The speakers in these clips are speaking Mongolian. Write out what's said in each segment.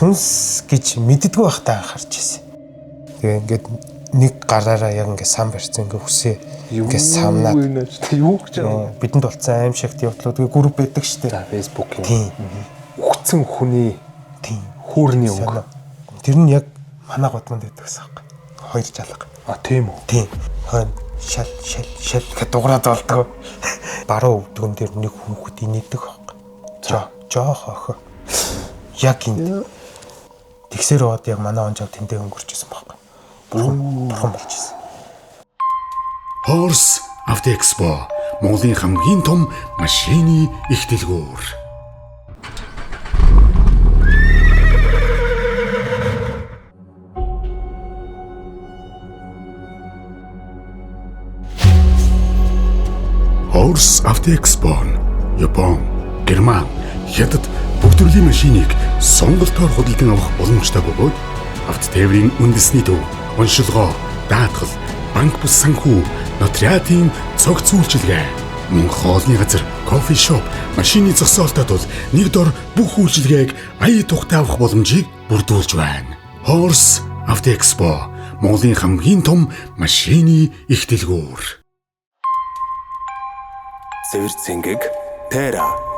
сүнс гэж мэддэггүй байхдаа харж ирсэн. Тэгээ ингээд нэг гараараа яг ингээд сан барьсан ингээд хүсээ ингээд самнаад юу гэж байна. Бидэнд болцсон аимшигт явдлууд групп байдаг шүү дээ. Facebook-ийн. Тийм. Үхсэн хүний тийм хөөрний өнгө. Тэр нь яг манай годмонд байдаг гэсэн юм. Хоёр жалга. Тийм үү. Тийм. Хойно шал гэдэг дуграад болдог. Баруун өвдгөн дээр нэг хүүхэд инээдэг баг. Жоох охоо. Яг энд тэгсэр бод яг манай онжоо тэндээ өнгөрч исэн баг. Бурхан болж исэн. Horse Auto Expo Монголын хамгийн том машины их дэлгүүр. Horse Auto Expo Япон, Герман, Хятад бүх төрлийн машиныг сонголтоор худалдан авах боломжтой бөгөөд автотээврийн үндэсний төв, уншилгоо, даатгал, банк бус санхүү, нотариатын цогц үйлчилгээ, мөнгө хоолны газар, кофе шоп, машины зогсоолтод бол нэг дор бүх үйлчилгээг ая тухтай авах боломжийг бүрдүүлж байна. Horse Auto Expo Монголын хамгийн том машины их дэлгүүр. Цэвэр цэнгэг Тера.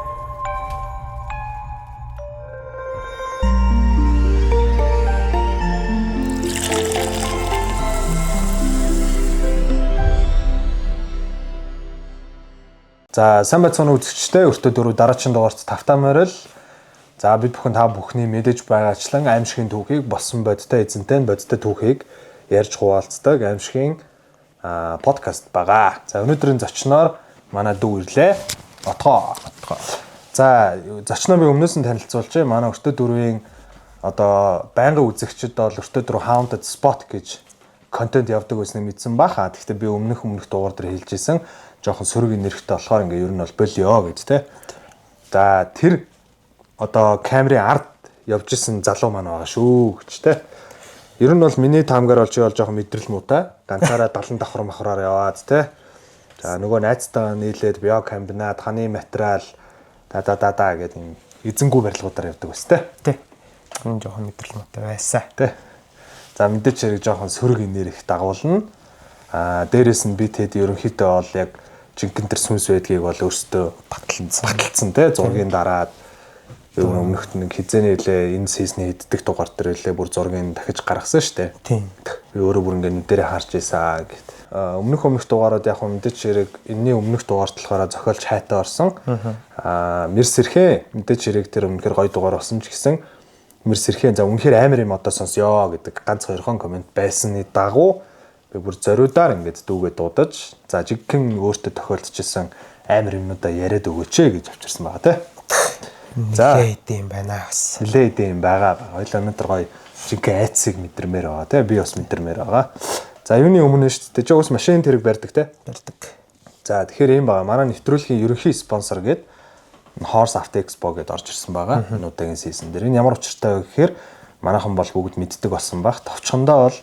За сайн байцгаана үзэгчдээ өртөө дөрөв дараагийн дугаарт тавтаа морил. За бид бүхэн та бүхний мэдэж байгаачлан аимшигын түүхийг болсон бодтой эзэнтэй бодтой түүхийг ярьж хуваалцдаг аимшигын подкаст байгаа. За өнөөдрийн зочноор манай дүү ирлээ. Отгоо. За зочноо би өмнөөс нь танилцуулж манай өртөө дөрвийн одоо байнгын үзэгчид бол өртөө дөрөв Haunted Spot гэж контент явдаг байсныг мэдсэн баха. Гэхдээ би өмнөх дугаар дээр хэлжсэн. Жохон сөрөг нэрхтээ болохоор ингээ ер нь бол болио гэж те. За тэр одоо камерын ард явж исэн залуу маань байгаа шүү гэж те. Ер нь бол миний таамгаар болж явал жохон мэдрэл муутай. Ганцаараа 70 давхар махраар яваад те. За нөгөө найзтайгаа нийлээд био комбинат, ханы материал да гэдэг юм эзэнгүү барилгуудаар явдаг байс те. Тий. Энэ жохон мэдрэл муутай байсан. Те. За мэдээч хэрэг жохон сөрөг нэрх дагуулна. Дээрээс нь би тэд ерөнхийдөө бол яг жинхэнэ төр сүнс байдгийг бол өөртөө баталсан те зургийн дараад өмнөхд нэг хизээний хэлээ энэ сизний хэддэг дугаар дээр хэлээ бүр зургийг дахиж гаргасан штэ. Тийм. Би өөрөө бүр ингээд нүдэрээ харж ийсэн гэт. Өмнөх дугаарууд яг мэдээч хэрэг энэний өмнөх дугаарт болохоор зохиолч хайтаа орсон. Мэрс ирхээ мэдээч хэрэг тэр өмнөхөр гоё дугаар болсон ч гэсэн мэрс ирхээ за үнэхээр амар юм одоо сонсё гэдэг ганц хоёрхон комент байсны дагуу би бүр зориудаар ингээд дүүгээ дуудаж за жигхэн өөртөө тохиолдчихсан амар юмнуудаа яриад өгөөч гэж авчирсан байгаа те. За идэм байна бас. Нилээ идэм байгаа. Хоёлаа өнөөдөр гоё жигхэн айцыг мэдэрмээр байгаа те. Би бас мэдэрмээр байгаа. За юуны өмнө шүү дээ. Жогос машин тэрэг барьдаг те. Барьдаг. За тэгэхээр юм байгаа. Манай нэвтрүүлгийн ерөнхий спонсор гээд Horse Auto Expo гэдээ орж ирсэн байгаа. Энэ удаагийн сизон дээр. Энэ ямар учиртай вэ гэхээр манайхан бол бүгд мэддэг болсон баг. Товчхондоо бол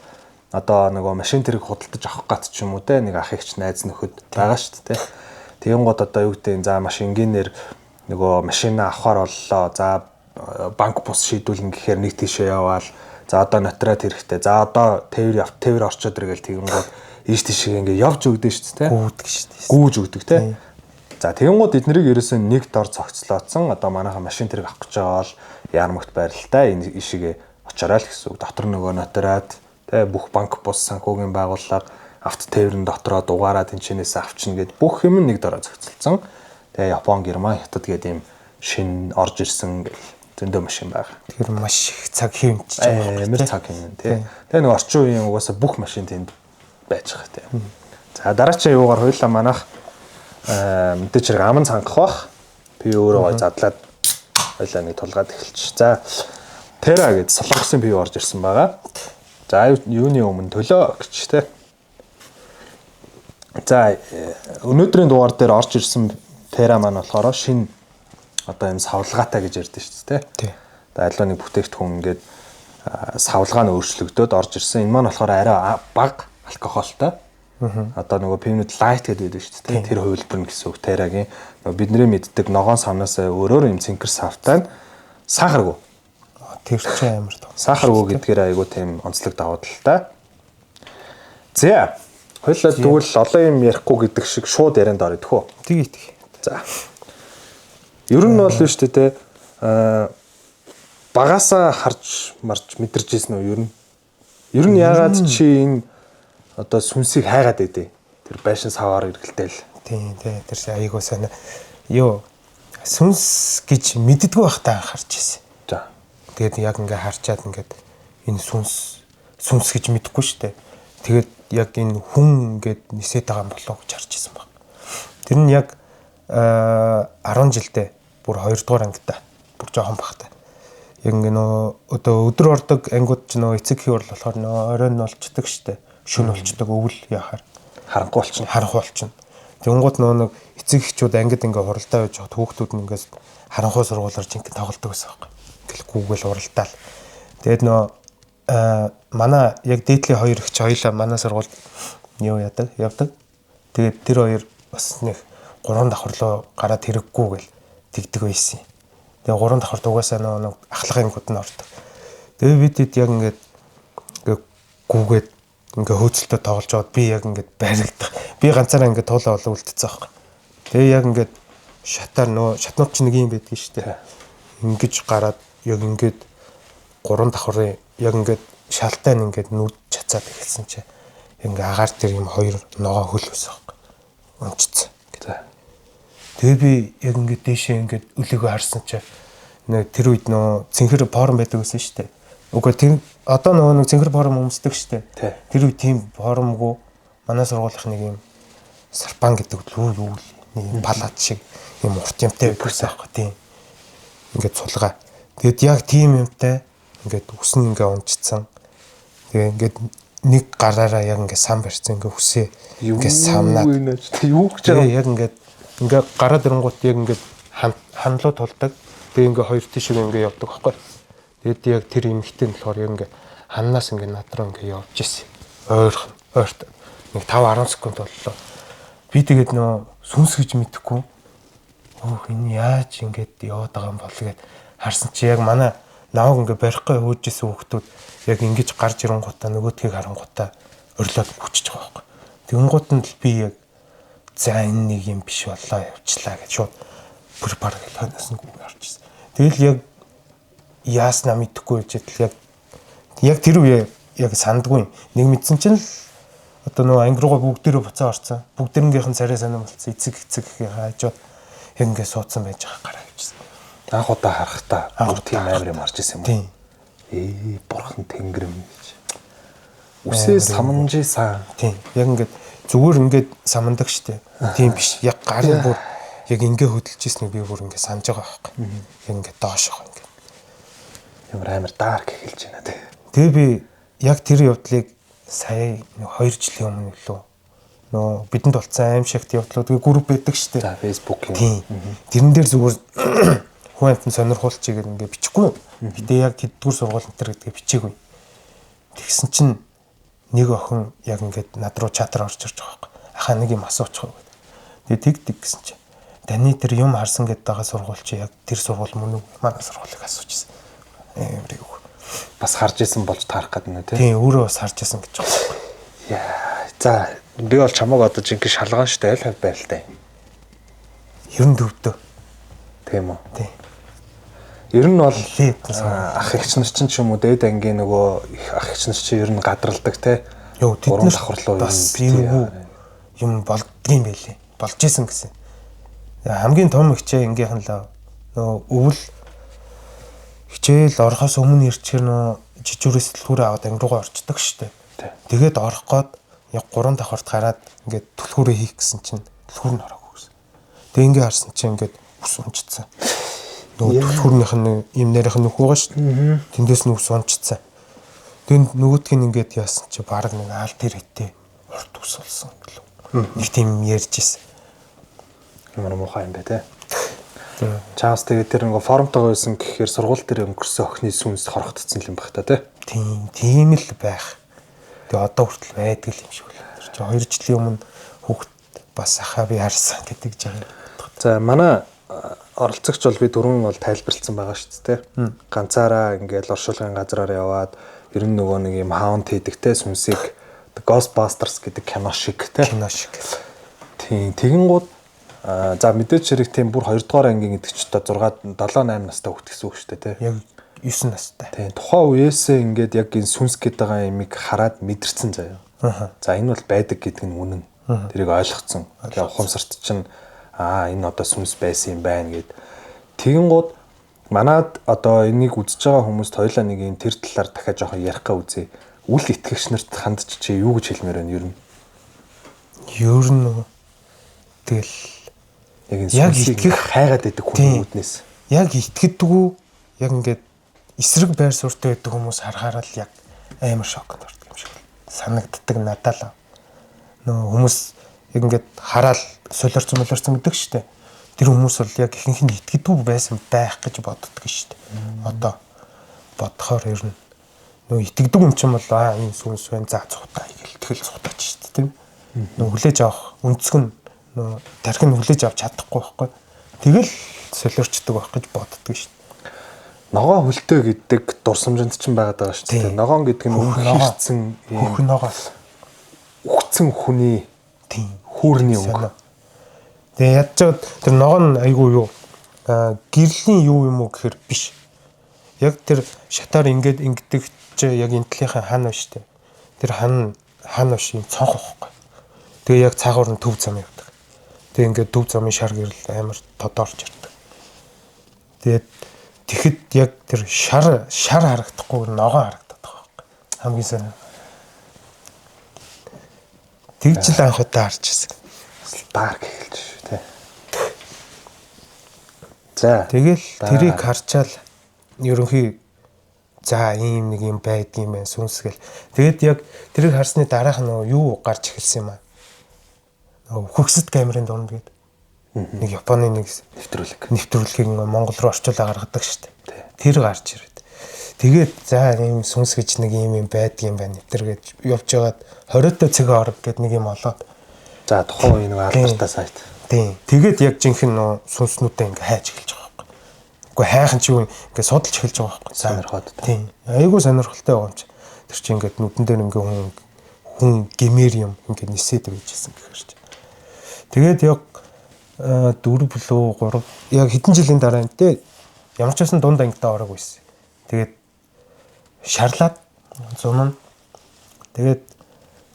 одоо нөгөө машин тэрэг худалдаж авах гат ч юм уу те нэг ах эгч найз нөхөд байгаа шүү дээ те. Тэгэн гот одоо юу гэдэг за машингийнээр нөгөө машина авахар боллоо. За банк бус шийдүүлнэ гэхээр нэг тийшээ яваал. За одоо нотариат хэрэгтэй. За одоо тээвэр орчоод иргээл тэгэн гот ийш тийшээ ингээ явж өгдөө шүү дээ те. Гүйдэг шүү дээ. Гүүж өгдөг те. За тэгэн гот эднэрийг ерөөсөө нэг дор цогцлоодсон. Одоо манайхан машин тэрэг авах гэж байгаа бол яармагт байралтай энэ ишигээ очороо л гэсэн үг. Дотор нөгөө нотариат тэ бүх банк бус санхүүгийн байгууллага автотээврийн дотроо дугаараа тэнчнээс авчна гэд бүх юм нэг дороо зохицолцсон. Тэгээ Япон, Герман, Хятад гэдэг ийм шин орж ирсэн зөндөө машин байгаа. Тэр маш их цаг хэмжиж байгаа. Амар цаг хэмнэн тий. Тэгээ нэг орчин үеийн угаасаа бүх машин тэнд байж байгаа тий. За дараачийн юугаар хоёлаа манайх мэдээч хэрэг аман цангах бах. Би өөрөө гой задлаад хоёлаа нэг тулгаад эхэлчих. За Тера гэдэг солонгосын бие орж ирсэн байгаа. За юуны өмнө төлөө гэж те. За өнөөдрийн дугаар дээр орж ирсэн Тера маань болохоор шинэ одоо юм савлгаатай гэж ярьдэн шүү дээ те. За альва нэг бүтээгдэхүүн ингээд савлгаа нь өөрчлөгдөөд орж ирсэн. Энэ маань болохоор арай бага алкоголтой. Одоо нөгөө пивнүүд лайт гэдэг байдаг шүү дээ. Тэр хувилбар нь гэсэн үг Терагийн бидний мэддэг ногоон савнаас өөрөөр юм цэнхэр савтай сахаргүй. Тэр чинь амар тоо. Сахар өгөө гэдгээр айгуу тийм онцлог даваад л та. За. Хоёлаа тэгвэл олон юм ярихгүй гэдэг шиг шууд ярианд орё тэхүү. Тэгээ. За. Ер нь бол шүү дээ те багасаа харж марж мэдэрч ийсэн үү ер нь. Ер нь яагаад чи энэ одоо сүнсийг хайгаад байдэ? Тэр байшин саваар эргэлдээл. Тийм тэр айгуу сайн. Йоо сүнс гэж мэддэггүй байхдаа харж ийсэн. За. Тэгээд яг ингээ харчаад ингээд энэ сүнс гэж мэдэхгүй шүү дээ. Тэгээд яг энэ хүн ингээд нисээд байгаа юм болов гэж харж ийсэн баг. Тэр нь яг 10 жилдээ бүр 2 дугаар ангида бүр жоохон багтаа. Яг ингээ нөө одоо өдөр ордог ангиуд ч нөө эцэг хий болохоор нөө оройн олцдог штэ. Шүн олцдог өвөл яхаар Харанхуй болчихно. Тэнгууд нөө нэг эцэг эхчүүд ангид ингээ хуралдаа байж хад хүүхдүүд нь ингээс харанхуй сургуулаар жинхэнэ тоглодог байсан байхгүй. Гэлгүүгээл уралдаал. Тэгээд нөө манай яг дээдлийн хоёр ихч хоёлаа манай сургуульд явдаг. Тэгээд тэр хоёр бас нэг 3 давхарлуу гараад хэрэггүй гэл тэгдэг байсан. Тэгээ 3 давхарт угаасаа нэг ахлагын гүд нь ордог. Тэгээ бид яг ингээд гүүгээд ингээ хөөцөлтөд тоглож аваад би яг ингээд байрагдах. Би ганцаараа ингээд туулаа болоо үлдчихсэн байхгүй. Тэгээ яг ингээд шатнууд ч нэг юм байдгийн штэ. Ингэж гараад яг ингээд 3 давхрын яг ингээд шалтаан ингээд нүд чацаад эхэлсэн чи ингээ агаар тэр юм хоёр ногоо хөл байсан байхгүй. Унцсан. Тэгээ би яг ингээд дэшээ ингээд үлээгөө харсан чи тэр үед нөө цэнхэр форум байдаг гэсэн шүү дээ. Угаа тийм одоо нөгөө нэг цэнхэр форум өмсдөг шүү дээ. Тэр үед тийм форумгүй манай сургуулийнх нэг юм салпан гэдэг лүүл нэг юм палат шиг юм урт юмтай байсан байхгүй тийм. Ингээд сулгаа. Тэгэд яг тийм юмтай ингээд үсэн ингээ унцсан. Тэгээ ингээд нэг гараараа яг ингээ сан барьсан ингээ үсээ ингээ самнаад юу гэж байгаа. Яг ингээ гараад ирэнгуут яг ингээ ханлуу тулдаг. Тэгээ ингээ хоёр тишээ ингээ явдаг байхгүй. Тэгээд яг тэр эмэгтэй нь болохоор яг ингээ ханнаас ингээ над руу ингээ явж ирсэн. Ойрт нэг 5-10 секунд боллоо. Би тэгээд нөө сүнс гэж мэдэхгүй. Энэ яаж ингээд яваад байгаа юм бол гэд харсан чи яг манай нааг ингээ барихгүй хөөжсэн хүүхдүүд яг ингэж гарч ирэнгуутаа нөгөөдгийг харангуутаа өрлөөд хүчж байгаа байхгүй. Тэнгуут нь л би яг за энэ нэг юм биш боллоо явчлаа гэж шууд бүр баг хойноосгүй харчихсан. Тэгэл яг яаснаа мэдэхгүй байжэл яг тэр үе яг сандгүй. Нэг мэдсэн чинь л одоо нөгөө анги руугаа бүгдээрээ буцаа орцсон. Бүгдэрнгийнх нь царай санаа болцсон. Эцэг хаажууд яг ингэ суудсан байж байгаа гараа гэжсэн. Анх удаа харахтаа бүр тийм амар юм харж ирсэн юм. Тийм. Бурхан тэнгэр юм гэж. Үсээ саманжисан. Тийм. Яг ингээд зүгээр ингээд самандаг штэ. Тийм биш. Яг гарын бүр яг ингээ хөдөлж ирснийг би бүр ингээ санаж байгаа байхгүй. Яг ингээ доош байгаа ингээ. Амар дарк эхэлж байна тий. Тэгээ би яг тэр явдлыг сая 2 жилийн өмнө лөө нөө бидэнд болцсон аимшигт явдлууд тэгээ групп байдаг штэ. За Facebook юм. Тийм. Тэрэн дээр зүгээр хүн амтны сонирхуулчиг ингээ бичихгүй. Гэтэ яг тэдгүүр сургууль энэ гэдгээ бичээгүй. Тэгсэн чинь нэг охин яг ингээд над руу чатар орж ирж байгаа байхгүй. Ахаа нэг юм асуучих уу гэдэг. Тэгээ тэг гэсэн чинь Даны тэр юм харсан гэдэг байгаа сургууль чи яг тэр сургууль мөн үү? Манай сургуулийг асуужсэн. Бас харж исэн болж таарах гэдэг нэ тий. Тийм өөрөө бас харж исэн гэж байна. Яа. За би бол чамайг одоо жинхэнэ шалган штэ аль хав байралтай. 94 дөө. Тийм үү? Тийм. Ер нь бол ах эгч нар чинь ч юм уу дээд ангийн нөгөө ах эгч нар чинь ер нь гадралдаг тий. Йоо тэд нар давхарлуу юм болдгийм байлээ. Болж исэн гэсэн. Хамгийн том хичээ ингийнхэн л нөгөө өвөл хичээл орохоос өмнө ирчихэр нөгөө жижигрээс төлхөөрөө аваад анги руугаа орчдөг штэ. Тэгээд орох гээд яг 3 давхарт гараад ингээд төлхөөрөө хийх гэсэн чинь төлхөөр нь ороогүй гэсэн. Тэг ингээ харсан чинь ингээд ус унжицсан. Нөгөө төлхөөрнийх нь юм нэрийнх нь нөх байгаа штэ. Тэндээс нь ус унжицсан. Тэг нөгөөтг нь ингээд яасан чи баг нэг аал тэр хитээ урт ус болсон гэлөө. Нэг тийм ярьж ирсэн. Ямар муухай юм бэ те. Чаас тэгээд тэр нэг форумтойгоо байсан гэхээр сургууль дээр өнгөрсөн охины сүнс хорогдсон юм баг та те. Тийм л байх. Тэгээ одоо хүртэл байдаг юм шиг байна. Тэр чинь 2 жилийн өмнө хүүхд бас ахаа би харсан гэдэг жаа. За манай оролцогч бол би дөрөв бол тайлбарлсан байгаа шүү дээ. Ганцаараа ингээд оршуулгын газраар яваад ер нь нөгөө нэг юм хаунд хийдэгтэй сүнсийг Ghostbusters гэдэг кино шиг те. Кино шиг. Тийм. Тэгэнгүүт за мэдээч хэрэг тийм бүр 2 дугаар ангийн гэдэг ч одоо 6 7 8 настай хөлт гэсэн үг шүү дээ те. Яг 9 настай. Тийм. Тухайн үеэсээ ингээд яг энэ сүнс гэдэг байгаа ямиг хараад мэдэрсэн заяа. За энэ бол байдаг гэдэг нь үнэн. Тэрийг ойлгоцсон. Тэгээ ухамсарт чинь энэ одоо сүнс байсан юм байна гэд. Тэгэнгүүт манад одоо энийг үзэж байгаа хүмүүст хоёлаа нэг юм тэр талаар дахиад жоохон ярих га үзье. Үл итгэгч нарт хандж чи юу гэж хэлмээр байна ер нь? Ер нь тэгэл яг итгэх хайгаад байдаг хүмүүднээс. Яг итгэдэггүй яг ингээд эсрэг байр суурьтай байдаг хүмүүс харахаар л яг амар шокнд ордог юм шиг санагддаг надад л. Нөө хүмүүс яг ингээд хараад солиорцсон гэдэг штеп. Тэр хүмүүс бол яг ихэнх нь итгэдэггүй байсан байх гэж боддог штеп. Одоо бодохоор ер нь нөө итгэдэг юм чинь бол энэ сүнс байна за цухтаа тэгэл цухтаач штеп тийм. Нөө хүлээж авах өнцг нь нөө тархин хүлээж авч чадахгүй байхгүй. Тэгэл солиорчдөг байх гэж боддог штеп. Ногоо хөлтөө гэдэг дурсамжинд чинь байгаа шүү дээ. Ногоон гэдэг нь өгсөн хөх ногоос өгсөн хүний тийм хүүрний үг. Тэгээ ядчаад тэр ногоо нь айгүй юу гэрлийн юу юм уу гэхээр биш. Яг тэр шатаар ингэдэг чи яг энтлийнхээ хан биш үү? Тэр хан биш юм цонх байхгүй. Тэгээ яг цаагаар нь төв зам явдаг. Тэгээ ингээд төв замын шар гэрэл амар тодорч ирдэг. Тэгээд тэгэхэд яг тэр шар харагдахгүй ногоо харагдаад байгаа байхгүй. Хамгийн сайн. Тэгж л анх удаа харж ирсэн. Дарк эхэлж шүү тий. За тэгэл тэрийг харчаал ерөнхий за ийм нэг юм байдгийм байх сүнсгэл. Тэгэд яг тэрийг харсны дараах нь юу гарч эхэлсэн юм аа. Хөгсөд камерын дунд гээд нэг Японы нэг нэвтрүүлгийг Монгол руу орчуулаа гаргадаг шүү дээ. Тэр гарч ирээд. Тэгээд за ийм сүнс гэж нэг юм байдгийм байна. Тэр гэж явж байгаад 20-т цэг орог гэд нэг юм олоод. За тухайн үе нэг алдартай сайт. Тийм. Тэгээд яг жинхэнэ сүнснүүдээ ингээ хайж эхэлж байгаа байхгүй. Уу хайхан чи ингээ судалж эхэлж байгаа байхгүй. Сонирхоод. Тийм. Айгуу сонирхолтой байгаа юм чи. Тэр чи ингээ нүдэн дээр ингээ хүн гэмээр юм ингээ нисээд байжсэн гэхээр чи. Тэгээд яг 4 бүлөө 3 яг хэдэн жилийн дараа энэ ямар ч байсан дунд ангидаа орог байсан. Тэгээд шарлаад зун нь тэгээд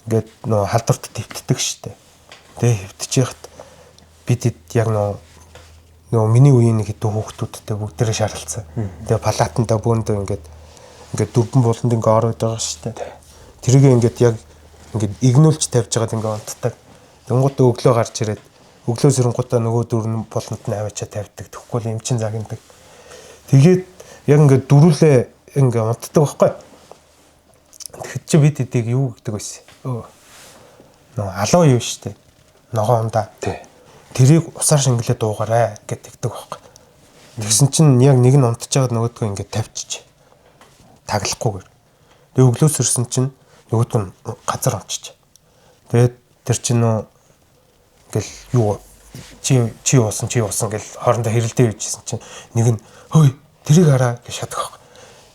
ингээд нөө халдварт твтдэг штэ. Тэгээ хөвтчихэхэд бид яг нөө миний үеийн нэг хэдэн хүүхдүүдтэй бүгдээрээ шаргалцсан. Тэгээ палатанда бөөндөө ингээд дөрвөн буланд ингээд ороод байгаа штэ. Тэрийг ингээд яг ингээд игнүүлж тавьж байгаад ингээд онтдаг. Тэнгуутаа өглөө гарч ирээд өглөө сэрэнгуутаа нөгөө дөрвөн буланд нь аваачаа тавьдаг. Тэгэхгүй л эмчин загнадаг. Тэгээд яг ингээд дөрүлээ ингээд унтдаг байхгүй. Тэгэхэд чи бид эдийг юу гэдэг байсан. Нөө алуу юу штэ. Ногоо ундаа. Тэрийг усаар шингэлээ дуугараа гэдэгдэг байхгүй. Тэгсэн чинь яг нэг нь унтчихад нөгөөдгөө ингээд тавьчих. Таглахгүйгээр. Тэгээ өглөөс ирсэн чинь нөгөөдг нь газар ончиж. Тэгээд тэр чинь нөө ингээл юу чи уусан гэл хоорондоо хэрэлдээ байжсэн чинь нэг нь хөөе тэрийг хараа гэж шатах байхгүй.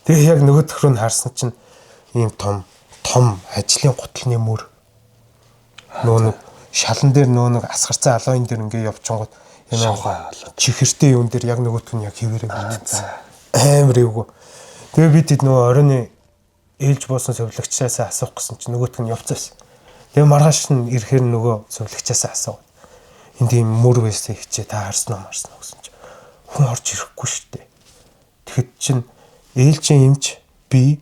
Тэгээ яг нөгөөдг рүү нь харсан чинь ийм том ажлын гутлын мөр нөө нэг шалан дээр нөө нэг асгарцсан алоон дээр ингээ явчихгоот шавхаа чихэртэй юун дээр яг нөгөөдг нь яг хэвээрээ битсэн. Амар эвгүй. Тэгээ бид нөө оройны ээлж буусан совилогчаас асуух гэсэн чинь нөгөөдг нь явцаас. Тэгээ маргааш нь ирэхээр нөгөө совилогчаас асуу. Энд тийм мөр байсан хичээ та харсан уу гэсэн чинь хүн орж ирэхгүй шүү дээ. Тэгэхэд чинь ээлжийн эмч би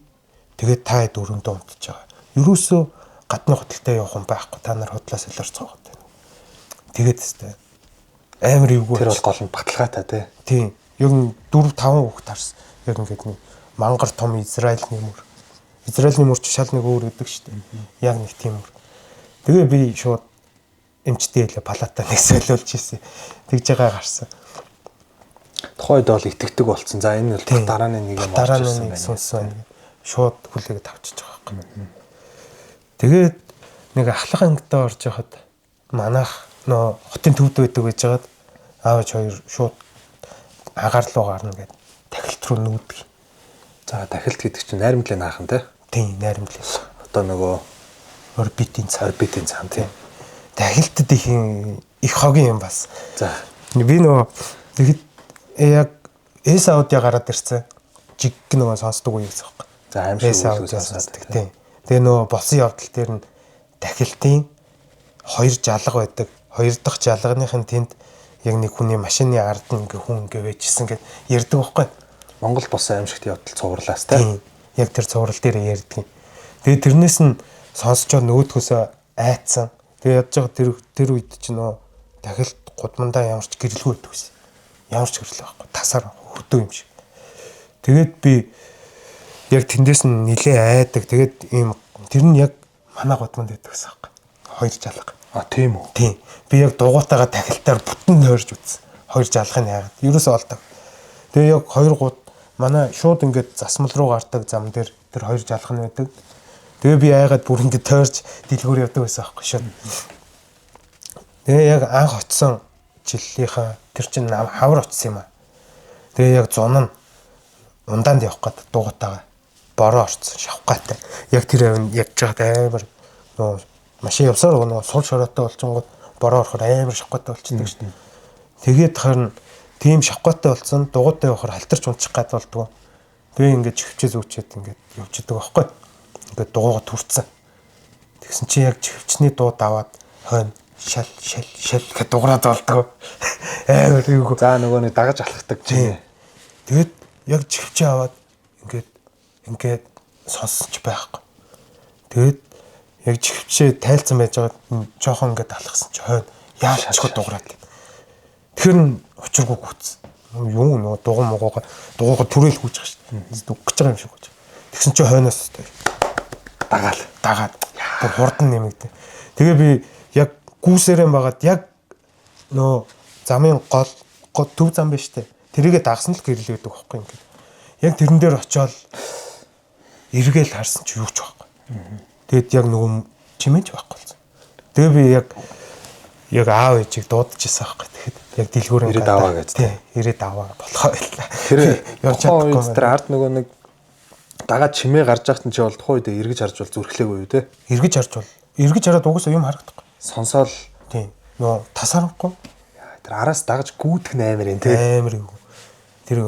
тэгээд та дөрөндөө унтж байгаа. Ерөөсөө гадны хотолтой явах юм байхгүй. Та нар хотлоо солиорцоо байгаа. Тэгээд тест амар эвгүй. Тэр бол гол нь баталгаатай тий. Тийм. Яг 4-5 хүүхд харсан. Яг ингээд нэг мангар том Израилийн мөр. Израилийн мөр ч шал нэг өөр гэдэг шүү дээ. Яг нэг тийм мөр. Тэгээ би шууд эмчтэй хэлээ палатаа нэг солиулж ирсэн. Тэгж байгаа гарсан. Тухайд бол итгэдэг болсон. За энэ бол дарааны нэг юм орж ирсэн байна. Шууд хүлээгээд авчиж байгаа юм. Тэгээд нэг ахлах ангидаа орж яхад манайх нөө хотын төвд байдаг гэж жагаад аавч хоёр шууд агаар руу гарна гэдэг тахилт руу нүүдэх. За тахилт гэдэг чинь найрамдлын наахан Тийм найрамдлал. одоо нөгөө орбитийн цаа. орбитийн цаан тийм. Тахилтад их хогийн юм бас. За Би нөгөө тэгэд яг эс аудио гараад ирсэн. Жиг нөгөө сонсдог үеэс байхгүй. за аимшиг Эс аудио үлгээс сонсдог тийм. Тэгээ нөгөө болсон явдал дээр нь тахилтын 2 жалга байдаг. 2 дахь жалганыхын тэнд яг нэг хүний машины ард нь ингээ хүн ингээ байжсэн гэд ярьдаг байхгүй. Монгол болсон аимшигт явдал цувралаас тийм. Тийм. Яг тэр цуврал дээр ярьдаг юм. Тэгээ тэрнээс нь сонсчод нөгөөдхөөсөө айцсан. Тэгээ ядж байгаа тэр үед ч нөө тахилт гудмандаа ямарч гэрэлгүй байдаг гэсэн. Ямарч гэрэл байхгүй. Тасаар хөдөө юм шиг. Тэгээд би яг тэндээс нь нилээ айдаг. Тэгээд ийм тэр нь яг манай гудманд байдаг гэсэн байхгүй. 2 жалга. А тийм үү. Тийм. Би яг дугуйтаага тахилтаар бүтэн тойрж үзсэн. 2 жалгыг яагаад. Ерөөсөө олдог. Тэгээ яг 2 гууд манай шууд ингээд засмал руу гардаг зам дээр тэр 2 жалгах нь байдаг. Тэгээ би айгаад бүр ингээд тойрч дэлгүүр явдаг байсан аахгүй шууд. Тэгээ яг анх очсон жилийнхаа тэр чинь хавар очсон юм аа. Тэгээ яг зун нь ундаанд явах гээд дугуйтаага бороо орцсон шавхгаатай. Яг тэр авин ядж байгаад амар нөө машин явсаар нөгөө сул шороотой болчингууд бороо орохоор амар шавхгаатай болчихдог шүү дээ. Тэгээд харин тийм шавхгаатай болсон дугуйтай явахаар халтарч унчих гад болдгоо. Тэгээ ингээд чихвчээ зүүчээд ингээд явчихдаг байхгүй. Ингээд дугуйгаа түрцсэн. Тэгсэн чи яг чихвчний дууд аваад хойно шал гэхэд дуграад болдгоо. Амар юу. За нөгөө нэг дагаж алхдаг чинь. Тэгээд яг чихвчээ аваад ингээд сонсч байхгүй. Тэгээд яг чихвчээ тайлцсан байж байгаа жоохон ингээд алхсан чи хойно яаж чихд дуграад. Тэр нь учиргүй гүйтсэн. Юу нөө дугуйгаа түрэл гүйж байгаа шүү дээ. Үгэж байгаа юм шиг гүйж. Тэгсэн чи хойноос дагаад бүр хурдан нэмэгдээ. Тэгээ би яг гүүсээрэн байгаад яг нөө замын гол төв зам биш үү? Тэрийгэ дагсан л гэрэл байдаг байхгүй ингээд. Яг тэрэн дээр очиод эргээл харсан чи юу ч байхгүй. Тэгэд яг нөгөө чимээч байхгүй болсон. Тэгээ би яг аав ээжийг дуудажсэн байхгүй. Тэгэхэд яг дэлгүүрэн ирээд аваа гэж. Тийм, ирээд аваа болохоо байлаа. Тэр явж чадахгүй. Тэр ард нөгөө нэг дагаад чимээ гарч байхад чи бол тухайн үед эргэж харж бол зүрхлээгүй юу те? Эргэж хараад угсаа юм харагдахгүй. Сонсоол Тийм. Нөө тасарахгүй. тэр араас дагаж гүйдэх нээр юм те. Амар юу. Тэр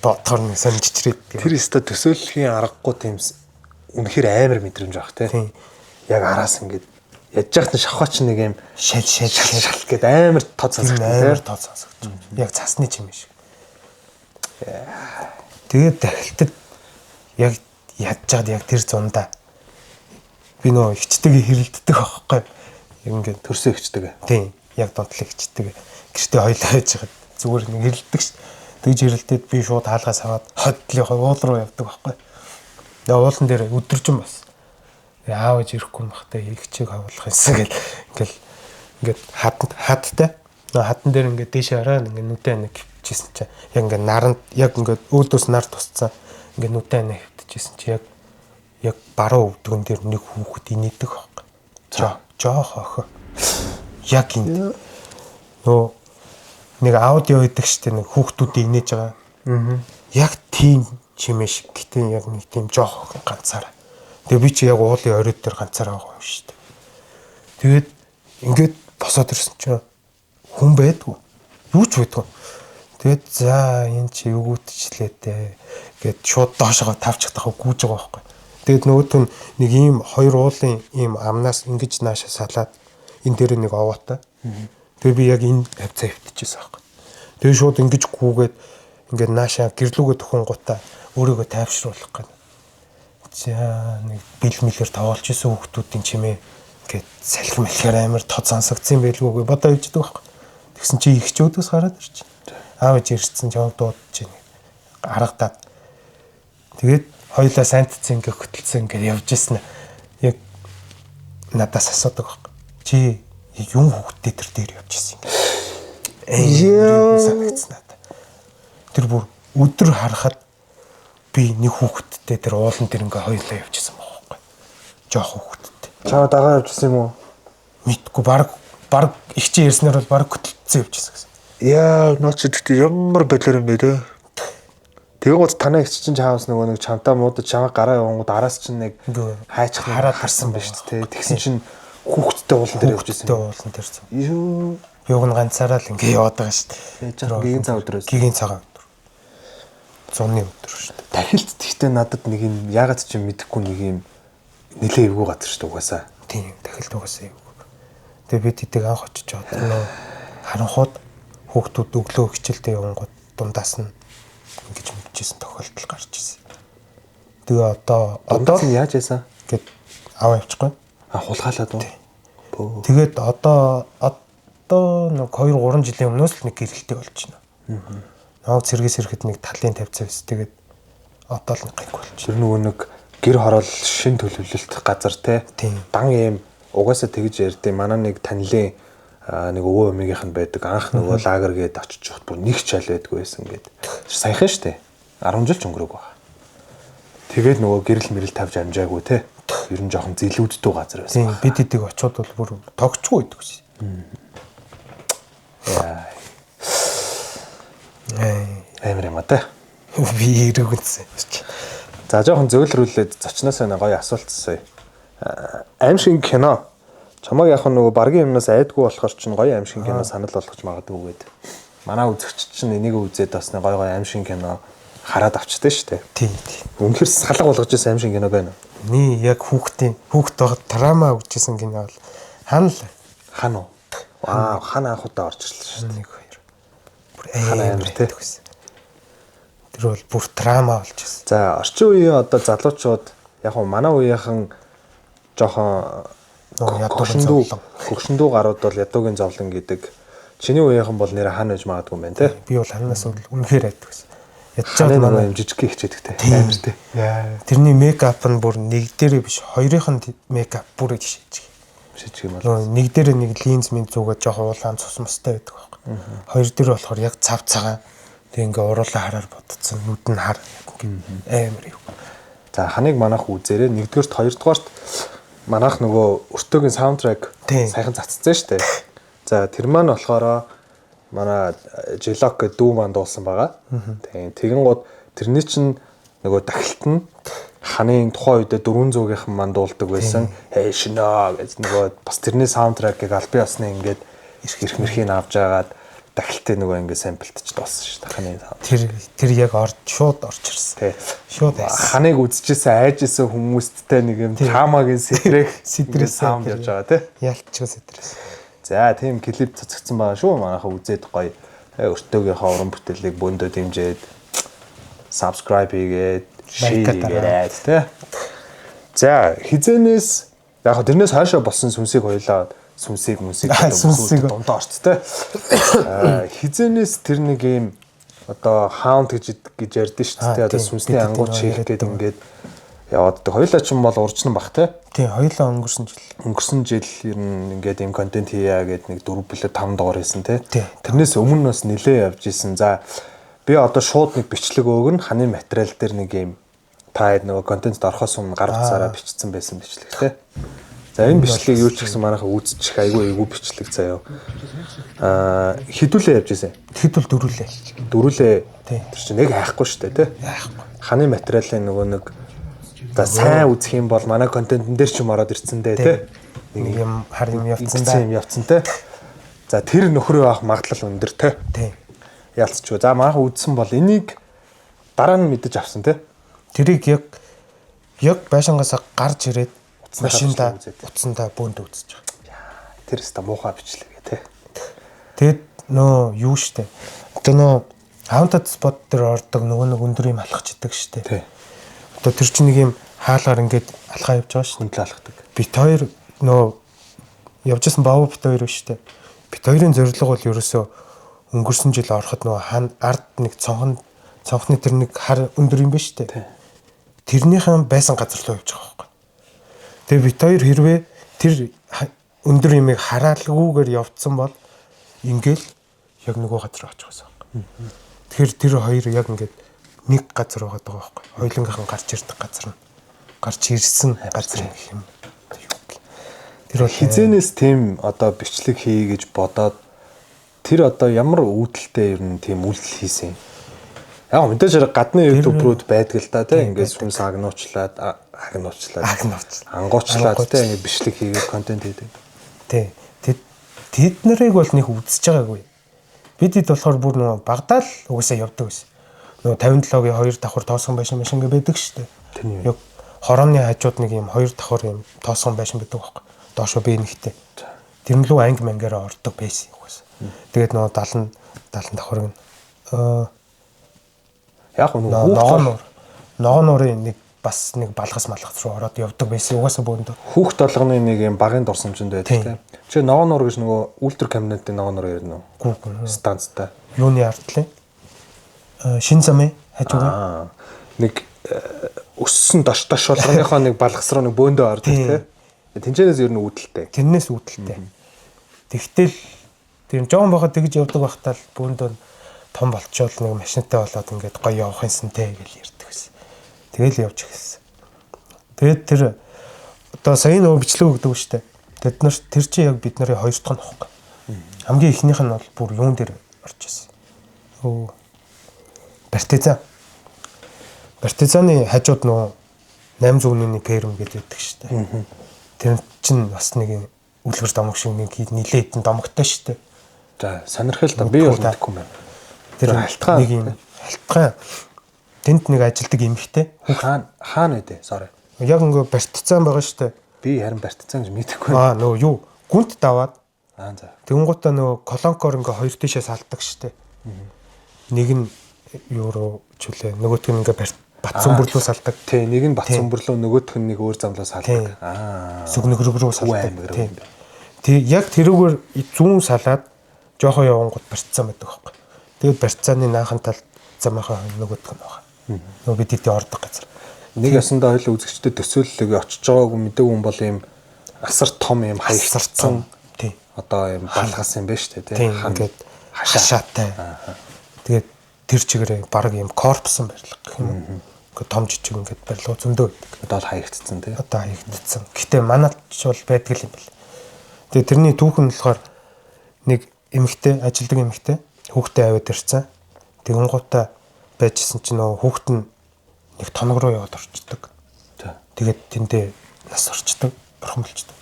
бодохоор нэг сонь чичрээд. Тэр өстө төсөөлөхийн аргагүй тиймс үнэхээр амар мэдрэмж авах те. Тийм. Яг араас ингээд ядж яхад нь шавхаач нэг юм шал гэд амар тод сонсогдсон амар тод сонсогдож байна. Яг цасны чимээ шиг. Тэгээд тахилтад яг ядж чад яг тэр зундаа би нөө хичтэйг хэрэлддэг байхгүй. Ингээд төрсөө хичдэг. тийм яг донтлог хичдэг. Гэртээ хоёлаа байж хаад зүгээр нэг хэрэлддэг ш. Тэгж хэрэлдээд би шууд хаалгаас аваад хотлын уул руу явдаг байхгүй. Тэгээ уулан дээр өдөржин бас. Аав ээж ирэхгүй махтай ихчийг хавуулах юмсан гэл ингээд хаттай. Нөө хатан дээр ингээд дээшээ хараад ингээд нүдэ нэг хөвчихсэн чинь яг ингээд наранд яг ингээд өөдөөс нар тусцсан. Ингээд нүдэ нэг хөвчихсэн чи яг баруун өвдгөн дээр нэг хүүхэд инээдэг байхгүй. Жоох охоо. Яг энэ нөө нэг аудио гэдэг штэ нэг хүүхдүүдийг инээж байгаа. Яг тийм чимээ шиг гэтэн яг нэг тийм жоох ганцаараа. Тэгээ би чи яг уулын оройд дээр ганцаараа байгаа юм штэ. Тэгээд ингээд босоод ирсэн чинь хүн байдгүй. Юу ч байдгүй. Тэгээд за энэ чи юу гүтчлээ дээ гэд шууд доошоо тавчих тахаа гүйж байгаа байхгүй. Тэгээд нөгөөт нь нэг ийм хоёр уулын ийм амнаас ингэж наашаа салаад энэ дээр нэг овоотой. Тэгээд би яг энэ хавцаа хөвтчихсэн байхгүй. Тэгээд шууд ингэж гүүгээд ингээд наашаа гэрлүүгээ төхөн гутаа өөрийгөө тайвшруулах гэдэг. За нэг бэлмэлээр тоглож исэн хүүхдүүдийн чимээ ингээд салхи мэлхээр амар тод сонсогдсон байлгүй бодоо хэлждэг байхгүй. Тэгсэн чи ихчүүдээс гараад ирчих. Аав ээж ирсэн ч яваад дуудаж байна. Аргадаад. Тэгээд хоёлаа сантц ингээ хөтөлсөн ингээ явж ирсэн. Яг надаас асуудаг байхгүй. Чи юм хүүхдээ тэр дээр явж ирсэн юм. Санагдсан надад. Тэр бүр өдөр харахад би нэг хүүхэдтэй тэр уулан дээр ингээ хоёлаа явж ирсэн байхгүй. Жоох хүүхэдтэй. Чаа дагаа явж ирсэн юм уу? Мэдгүй баг ихчээ ирснээр бол баг хөтөлцсөн явж ирсэн гэсэн. Яа, наач гэдэг ямар балер юм бэ те. Тэгвэл танай ихч чинь чаавс нөгөө нэг чамтаа муудаж чамаа гараа явангууд араас чинь нэг хайчих хараад харсан байж тээ. Тэгсэн чинь хүүхдтэй уулан дээр явж байсан. Хүүхдтэй уулан дээр зам. Юу Юуг нь ганцаараа л ингээ яваад байгаа шүү дээ. яаж гигийн цаг өдрөөс. Гигийн цагаан өдөр. Зуны өдөр шүү дээ. Дахилт тэгтээ надад нэг юм ягаад ч юм мэдэхгүй нэг юм нэлээ эвгүй газар шүү дээ угаасаа. Тийм дахилт угаасаа юу. Тэгээ бид хэдэг анх очиж байгаа. Нөө харанхууд хүүхдүүд өглөө хичээлдээ явангууд дундаас нь ингэж мэдчихсэн тохиолдол гарч ирсэн. Тэгээ одоо нь яаж яасан? гэд аваа явчихгүй. Хулгаалаад уу. Тэгээд одоо нэг 2-3 жилийн өмнөөс л нэг гэрэлтэй болж байна. Наад сэргээс ирэхэд нэг талын тавьцаа байсан. Тэгээд одоо л нэг гайг болж. Тэр нөгөө нэг гэр хороол шин төлөвлөлт газар те. Дан юм угаасаа тэгж ярьдیں۔ Манай нэг танилын нэг өвөө эмээгийнх нь байдаг. Анх нөгөө лагер гээд очиж явахд бүр нэг ч айл байдгүй байсан гээд. Саяхан штэ. 10 жил ч өнгөрөөг байна. Тэгээд нөгөө гэрэл мэрэл тавьж амжаагүй те. Ер нь жоохон зэлүүдтэй газар байсан. Тийм бид хэдэг очиод бол бүр тогтчгүй байдаг шээ. Яа. Эмэр юм аа. Би ирэгэнсэн. За жоохон зөөлрүүлээд зочноос нэг гоё асуулт асууя. Аим шиг кино. Чамаг яг нөгөө баргийн юмнаас айдгүй болохоор чинь гоё аим шиг кино санал болгож магадгүй гээд. Манай үзэгч чинь энийг үзээд бас нэг гоё аим шиг кино хараад авчтай шүү дээ. Тийм. Үнэхээр салга болгож байсан аим шиг кино байна. Ни яг хүүхд байгаад драма үзчихсэн кино бол хана л. Хан уу? Вау, хан анх удаа орж ирлээ шүү дээ. 1 2. Бүр амар тэгсэн. Тэр бол бүр драма болж байсан. За, орчин үеийн одоо залуучууд яг нь манай үеийнхэн жоохон хөгшөндөө гарууд бол ядуугийн зовлон гэдэг. Чиний үеийнхэн бол нэр хан байж магадгүй юм байна те. Би бол ханаас бол үнэхээр айдаг байсан. Ядчаад манай юм жижиг хичээдэг те. Амар те. Тэрний мейкап нь бүр нэг дээрээ биш, хоёрын мейкап бүр шийдэж. Шийдэх юм бол. Нэг дээрээ нэг линз минь зүгээд жоохон улаан цус мустай байдаг байхгүй. Хоёр дээр болохоор яг цав цагаан. Тэг ингээ уруулаа хараар бодцсон. Нүд нь хар. Амар юу. За ханыг манайх үзээрээ нэгдүгээрт хоёрдугаарт манайх нөгөө өртөөгийн саундтрек сайхан цацсан шүү дээ. За тэр маань болохоор манай Жилок гэдэг дүү маань дуулсан байгаа. Тэгэн гууд тэрний чинь нөгөө дахилт нь ханы тухайн үедээ 400-ийнхэн маань дуулдаг байсан. Шинаа гэж нөгөө бас тэрний саундтрекийг аль бие осны ингээд ирэх мэрхийн авч агаад дахилтыг нөгөө ингээд самплтж дуулсан шүү дээ. Ханы тэр яг шууд орж ирсэн. Шууд ханыг үзчихсэн айжсэн хүмүүсттэй нэг юм чамагийн сэтрэх саунд явж байгаа тий. Ялтчгүй сэтрээс. За тийм клип цацгдсан байгаа шүү. Манайхаа үзээд гоё өртөөгийнхөө уран бүтээлийг бөөндөө дэмжиж subscribe хийгээд шийгээд тий. За хизэнээс яг хөө тэрнээс хойшоо болсон сүнсийг хоёлаа сүнсийг дундаа орцтой. Хизэнээс тэр нэг юм одоо хаунд гэж ярьдэн шүү дээ. Одоо сүнсний ангууд шийх гэдэг ингээд яваад байгаа. Хоёлаа ч юм бол уржнан бах тий. Тий, хоёлаа өнгөрсөн жил. Өнгөрсөн жил ер нь ингээд юм контент хийя гэдэг нэг 4 билет 5 дугаар хийсэн тий. Тэрнээс өмнө бас нилээ явж исэн. За би одоо шууд нэг бичлэг өгөн ханы материал дээр нэг юм та нөгөө контентд орохоос өмнө гар утсаараа бичсэн байсан бичлэг тий. За энэ бичлэгийг юу ч гэсэн манайхаа үзчих айгүй бичлэг заяа. Хэдүүлээ явж исэн. Хэдүүл дөрүүлээ. Дөрүүлээ. Тэр чинь нэг хайхгүй шүү дээ тий. Хайхгүй. Ханы материалын нөгөө нэг за сайн үзэх юм бол манай контентн дээр ч юм ороод ирцэн дээ тий. Нэг юм хар юм явцсан тий. За тэр нөхрөө авах магадлал өндөр тий. Тий. Ялцчихв. За манайхаа үзсэн бол энийг дараа нь мэдэж авсан тий. Тэрийг яг байшингаас гарч ирээд машинда утсандаа бөөнд үзэж байгаа. Тэр өста муухай бичлэгээ тий. Тэгэд нөө юу штэ. Одоо нөө haunted spot дээр ордог нөгөө нэг өндөр юм алхаж идэг штэ. Тий. Одоо тэр чинь нэг юм хаалгаар ингээд алхаа явж байгаа штэ. Хүндлээ алхдаг. Бит хоёр нөө явжсэн баав бит хоёр штэ. Бит хоёрын зорилго бол ерөөсөө өнгөрсөн жил ороход нөгөө ард нэг цонхны тэр нэг хар өндөр юм ба штэ. Тэрнийхэн байсан газар руу явж байгаа байхгүй. Тэгээ бит хоёр хэрвээ тэр өндөр юмыг хараалгүйгээр явцсан бол ингээл яг нөгөө газар очих байсан. Тэгэхээр тэр хоёр яг ингээд нэг газар байгаа даа байхгүй. Хоёулангийнхан гарч ирдэг газар нь гарч ирсэн газар юм. Тэр бол хизэнээс тийм одоо бичлэг хий гэж бодоод Тэр одоо ямар үүдэлтэй ер нь тийм үйлдэл хийсэн юм? Яг мэдээж гадны ютуберүүд байдаг л да тийм ингээд сүнс агнуучлаад ангуучлаад тийм ингээд бичлэг хийгээд контент хийдэг. Тий. Тэд нарыг бол нэг үзэж байгаагүй. Бид болохоор бүр нөгөө багадаа л угаасаа явдаг байсан. Нөгөө 57-гийн 2 давхар тоосгон байшин машин гэ байдаг шүү дээ. Яг хорооны хажууд нэг юм 2 давхар юм тоосгон байшин байдаг байхгүй. Доошо би нэгтэй. Тэр нь лөө анги мангаараа ордог байсан угаасаа. Тэгээд нөгөө 70 давхар нь яг нөгөө ногоонуурын нэг бас нэг балгас малгас руу ороод явдаг байсан угаасаа бөөнд. Хүүхд толгоны нэг юм багын дурсамжинд байдаг тийм. Чи ногоонуур гэж нөгөө ультра каминатын ногоонуур ярина уу? Гүүг станцтай. Юуны ардлын шин замын хажуугаар нэг өссөн дош болгоныхоо нэг балгас руу нэг бөөндөө ордог тийм. Тэнцэнээс ер нь үүдэлтэй. Тэрнээс үүдэлтэй. Тэгтэл тэр жоон бахад тэгж явдаг байхдаа л бөөндөө том болчоод нэг машинтай болоод ингээд гоё явах юмсантэй гэж ярьдаг гэсэн. Тэгэл явж гисэн. Тэгээд тэр одоо сая нөгөө бичлэг өгдөг штэ. Тэд нар тэр чинь яг бид нарын хоёр дахь нь واخхой. Хамгийн ихнийх нь бол бүр юун дээр орж ирсэн. Партизаны хажууд нөгөө 800-ны перм гэдэг байдаг штэ. Тэр чинь бас нэг үлгэр домог шиг нэг нилээ хэдэн домогтой штэ. За сонирхол та би бол мэдэхгүй юм байна. Тэр халтгаан нэг юм халтгаан тэнд нэг ажилдаг эмэгтэй хаана вэ? Sorry. Яг ингээ Бартицан байгаа штэ. Би харин Бартицан гэж мэдэхгүй. Нөгөө юу гүнт даваад за. Тэнгуутаа нөгөө колонкоор ингээ хоёр тишээ салдаг штэ. Нэг нь евро чүлээ нөгөөх нь ингээ Батцсан бүрлөө салдаг. Тий, нэг нь Батцсан бүрлөө нөгөөх нь нэг өөр замлаа салдаг. Сүгнэг рүү салдаг. Тий. Яг тэрүүгээр зүүн салаад жоохоо явангууд Бартицан байдаг байхгүй. Тэгээд Бартицаны наахан тал замынхаа нөгөөх нь байгаа. Нөгөө бид идэ ордог газар. Нэг ясандаа хоёул үзэгчдэд төсөөллөг очиж байгааг мэдээгүй юм бол ийм асар том ийм хаягдсан тий. Одоо ийм балгас юм байна шүү дээ тий. Ингээд хашаатай. Тэгээд тэр чигээрээ баг ийм корпусан барилга гэх юм. Ингээд том жижиг ингээд барилга зөндөө байдаг. Одоо л хаягдсан тий. Одоо хаягдсан. Гэтэ манайч бол байдаг юм байна. Тэгээд тэрний түүхэн болохоор нэг эмэгтэй ажилдаг эмэгтэй хүүхдээ аваад ирсэн. Тэгэн гутаа байжсэн чинь нөгөө хүүхд нь нэг тоног руу яваад орчдөг. Тэгээд тэндээ нас орчдөг, бурхан болчдөг.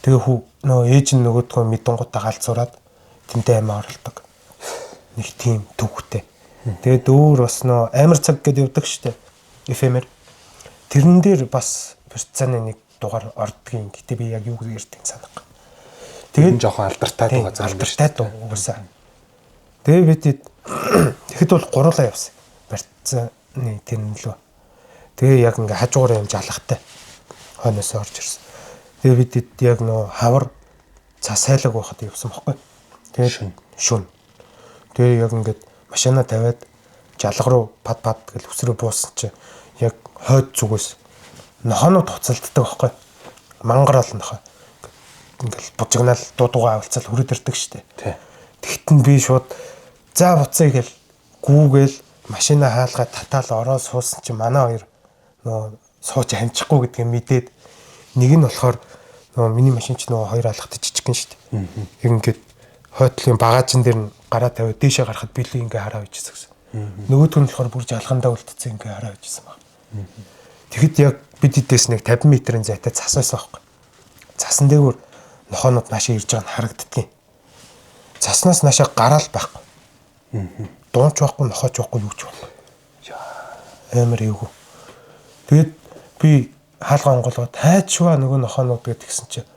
Тэгээ нөгөө ээж нь нөгөөдгөө мэдэн гутаа галзуураад тэндээ амиа оролдог. Нэг тийм түүхтэй. Тэгээд өөр бас нөгөө амар цаг гэдээ явдаг штэ. FM-ээр. Тэрэн дээр бас Бартицаны нэг дугаар ордгийн. Гэтэ би яг юу гэж ярьдгийг санахгүй. Тэгээд жоохон алдартай дуу газар. Алдартай дуу угаасаа. Тэгээ бид тэгэхэд бол гурлаа явсан. Бартицаны тэрнлөө. Тэгээ яг ингээ хажуугаар юм жалахтай. Хойноос орж ирсэн. Тэгээ бид яг нөө хавар цасайлаг байхад явсан байхгүй. Тэгээ шүн. Тэгээ яг ингээд машина тавиад жалга руу пад гэл өсрөө буусан чи яг хойд зүгээс нохонууд хуцалддаг байхгүй. Мангараал нохоо. Ингээл бужигнаал дуудуугаа авалцал хүрээд ирдэг штэ. Тэгтэн би шууд за буцъя гэл гүүгээл машина хаалгаа татаал ороо суусан чи манай хоёр нөө сууж хамчихгүй гэдгийг мэдээд нэг нь болохоор нөө миний машин ч нөө хоёр алхахад жижигхэн штэ. Яг ингээд хойтлын багажин дээр нь гараа тавиад дээшээ гарахад били ингээ хараа байжсэн гэсэн. Нөгөөдг нь болохоор бүр жалгандаа үлдсэн ингээ хараа байжсэн баг. Тэгэхэд яг бид эдээс нэг 50 м-ийн зайтай цас байсан байхгүй. Цасан дээгүүр нохоонууд наашаа ирж байгаа нь харагддгийн. Цаснаас наашаа гараал байхгүй. Дуунч байхгүй, нохооч байхгүй, юу ч байхгүй. Амар эвгүй. Тэгээд би хаалгаа онгоолгоод хайчваа нөгөө нохоонууд гэдгсэн чи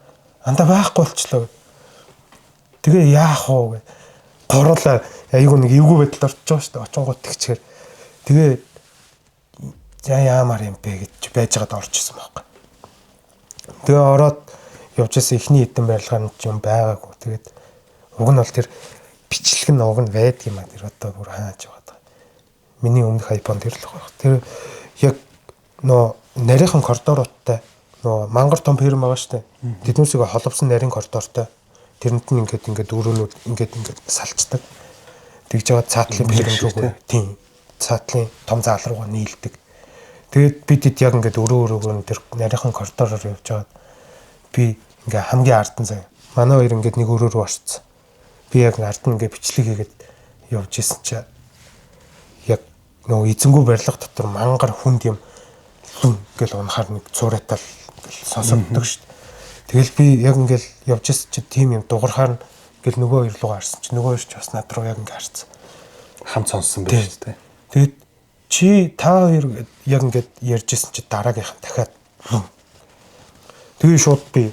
андаа байхгүй болчлоо. Тэгээ яах вэ гэ. Горуулаа айгу нэг эвгүй байдалд орж байгаа шүү дээ. Очингууд тэгчээр. Тэгээ яамаар юм бэ гэж байж байгаад орчихсон байхгүй. Тэгээ ороод явжсэн ихний эдэн барилгаанд ч юм байгаагүй. Тэгээд уг нь бол тэр бичлэг нь уг нь байдаг юм аа. Тэр одоо бүр хааж байгаа. Миний өмнөх iPhone тэр л байх. Тэр яг нөө нарийнхан коридоруудтай нөө мангар том ферм байгаа штэ. Тэднүүсийг холбосон нарийн коридортой. Тэрэнд нь ингээд өрөөнүүд ингээд салцдаг. Тэгж байгаа цаатлын ферм рүү тийм цаатлын том заал руугаа нийлдэг. Тэгээд бидэд яг ингээд өрөөгөө тэр нарийнхан коридороор явж байгаа. Би ингээ хамгийн ардан заяа. Манай хоёр ингээд нэг өрөө рүү орцсон. би яг ард нь ингээ бичлэг хийгээд явж исэн чи яг нөгөө эзэнгүү барилга дотор мангар хүнд юм гэл унахаар нэг цуурайтал сонсогддог шүү дээ. Тэгэл би яг ингээл явж исэн чи тийм юм дуурхаар гэл нөгөө хоёр руу харсан чи нөгөө хоёр ч бас над руу яг ингээ харсан. Хамт сонссон байх шүү дээ. Тэгээд чи та хоёр яг ингээд ярьж исэн чи дараагийнх нь дахиад тэгээ шууд би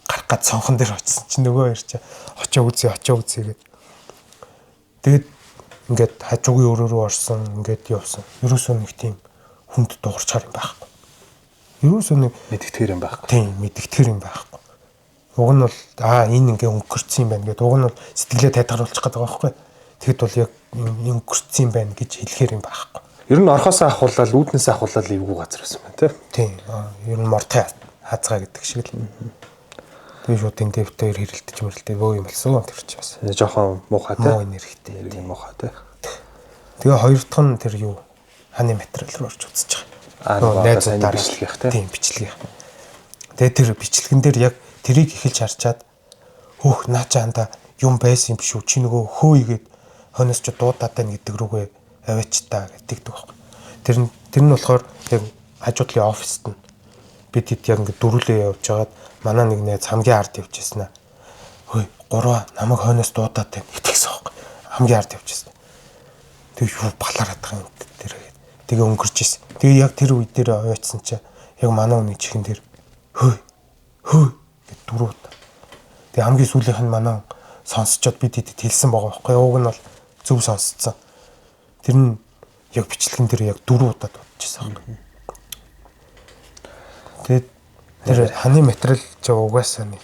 гарах гад сонхон дээр очсон чи нөгөө хоёр чи очоо үзье гэд. Тэгээд ингээд хажуугийн өрөө рүү орсон ингээд явсан. Ерөөсөө нэг тийм хүнд дуурчаар юм байхгүй. Ерөөсөө нэг мэдгэтгэр юм байхгүй. Тийм мэдгэтгэр юм байхгүй. Уг нь бол энэ ингээ өнгөрцөн юм байна гэдэг. Уг нь бол сэтгэлээ тайлгаруулчих гэдэг байгаа байхгүй. Тэгэхэд бол яг өнгөрцөн юм байна гэж хэлэхээр юм байхгүй. Ер нь орхоос ахуулаад үүднээс ахуулаад эвгүй газар байсан байна тийм. Ер нь мордхай хазгаа гэдэг шиг л. Тэгээ шууд энэ дэвтээр хэрэлдэж мөрөлдөө бөө юм болсон тэр чи бас. Жохон муухай тий. Муу энергитэй. Тийм муухай тий. Тэгээ хоёр дахь нь тэр юу ханы материал руу орж үзэж байгаа. Найзуудаар бичлэгийнх тий. Тийм бичлэг. Тэгээ тэр бичлэгэн дээр яг тэрийг эхэлж харчаад хөөх наачаанда юм байсан юм биш үү? Чи нөгөө хөөйгээд хонос ч дуудаад байна гэдэг рүүгээ аваач та гэдэгдэг байхгүй. Тэр нь болохоор яг хажуудлын оффист нь бид хэд яг ингэ дөрүлээ явж хагаад манай нэг найз хамгийн ард явж ирсэн аа. Хөөе, гурваа намайг хойноос дуудаад байна итгэсэн байхгүй. Хамгийн ард явж ирсэн. Тэг юу балаараад байгаа юм тэр. Тэгээ өнгөрч ирсэн. Тэгээ яг тэр үе дээр аваачсан чи яг манай хүний чихэн дээр хөөе гэд дөрүүд. Тэгээ хамгийн сүүлийнх нь манай сонсчод бид хэд хэлсэн байгаа байхгүй. Уг нь бол зөв сонсцсон. Тэр нь яг бичлэгэн дээр яг 4 удаа дуудчихсан байхгүй. Тэгээд тэр ханы материал ч угаасаа нэг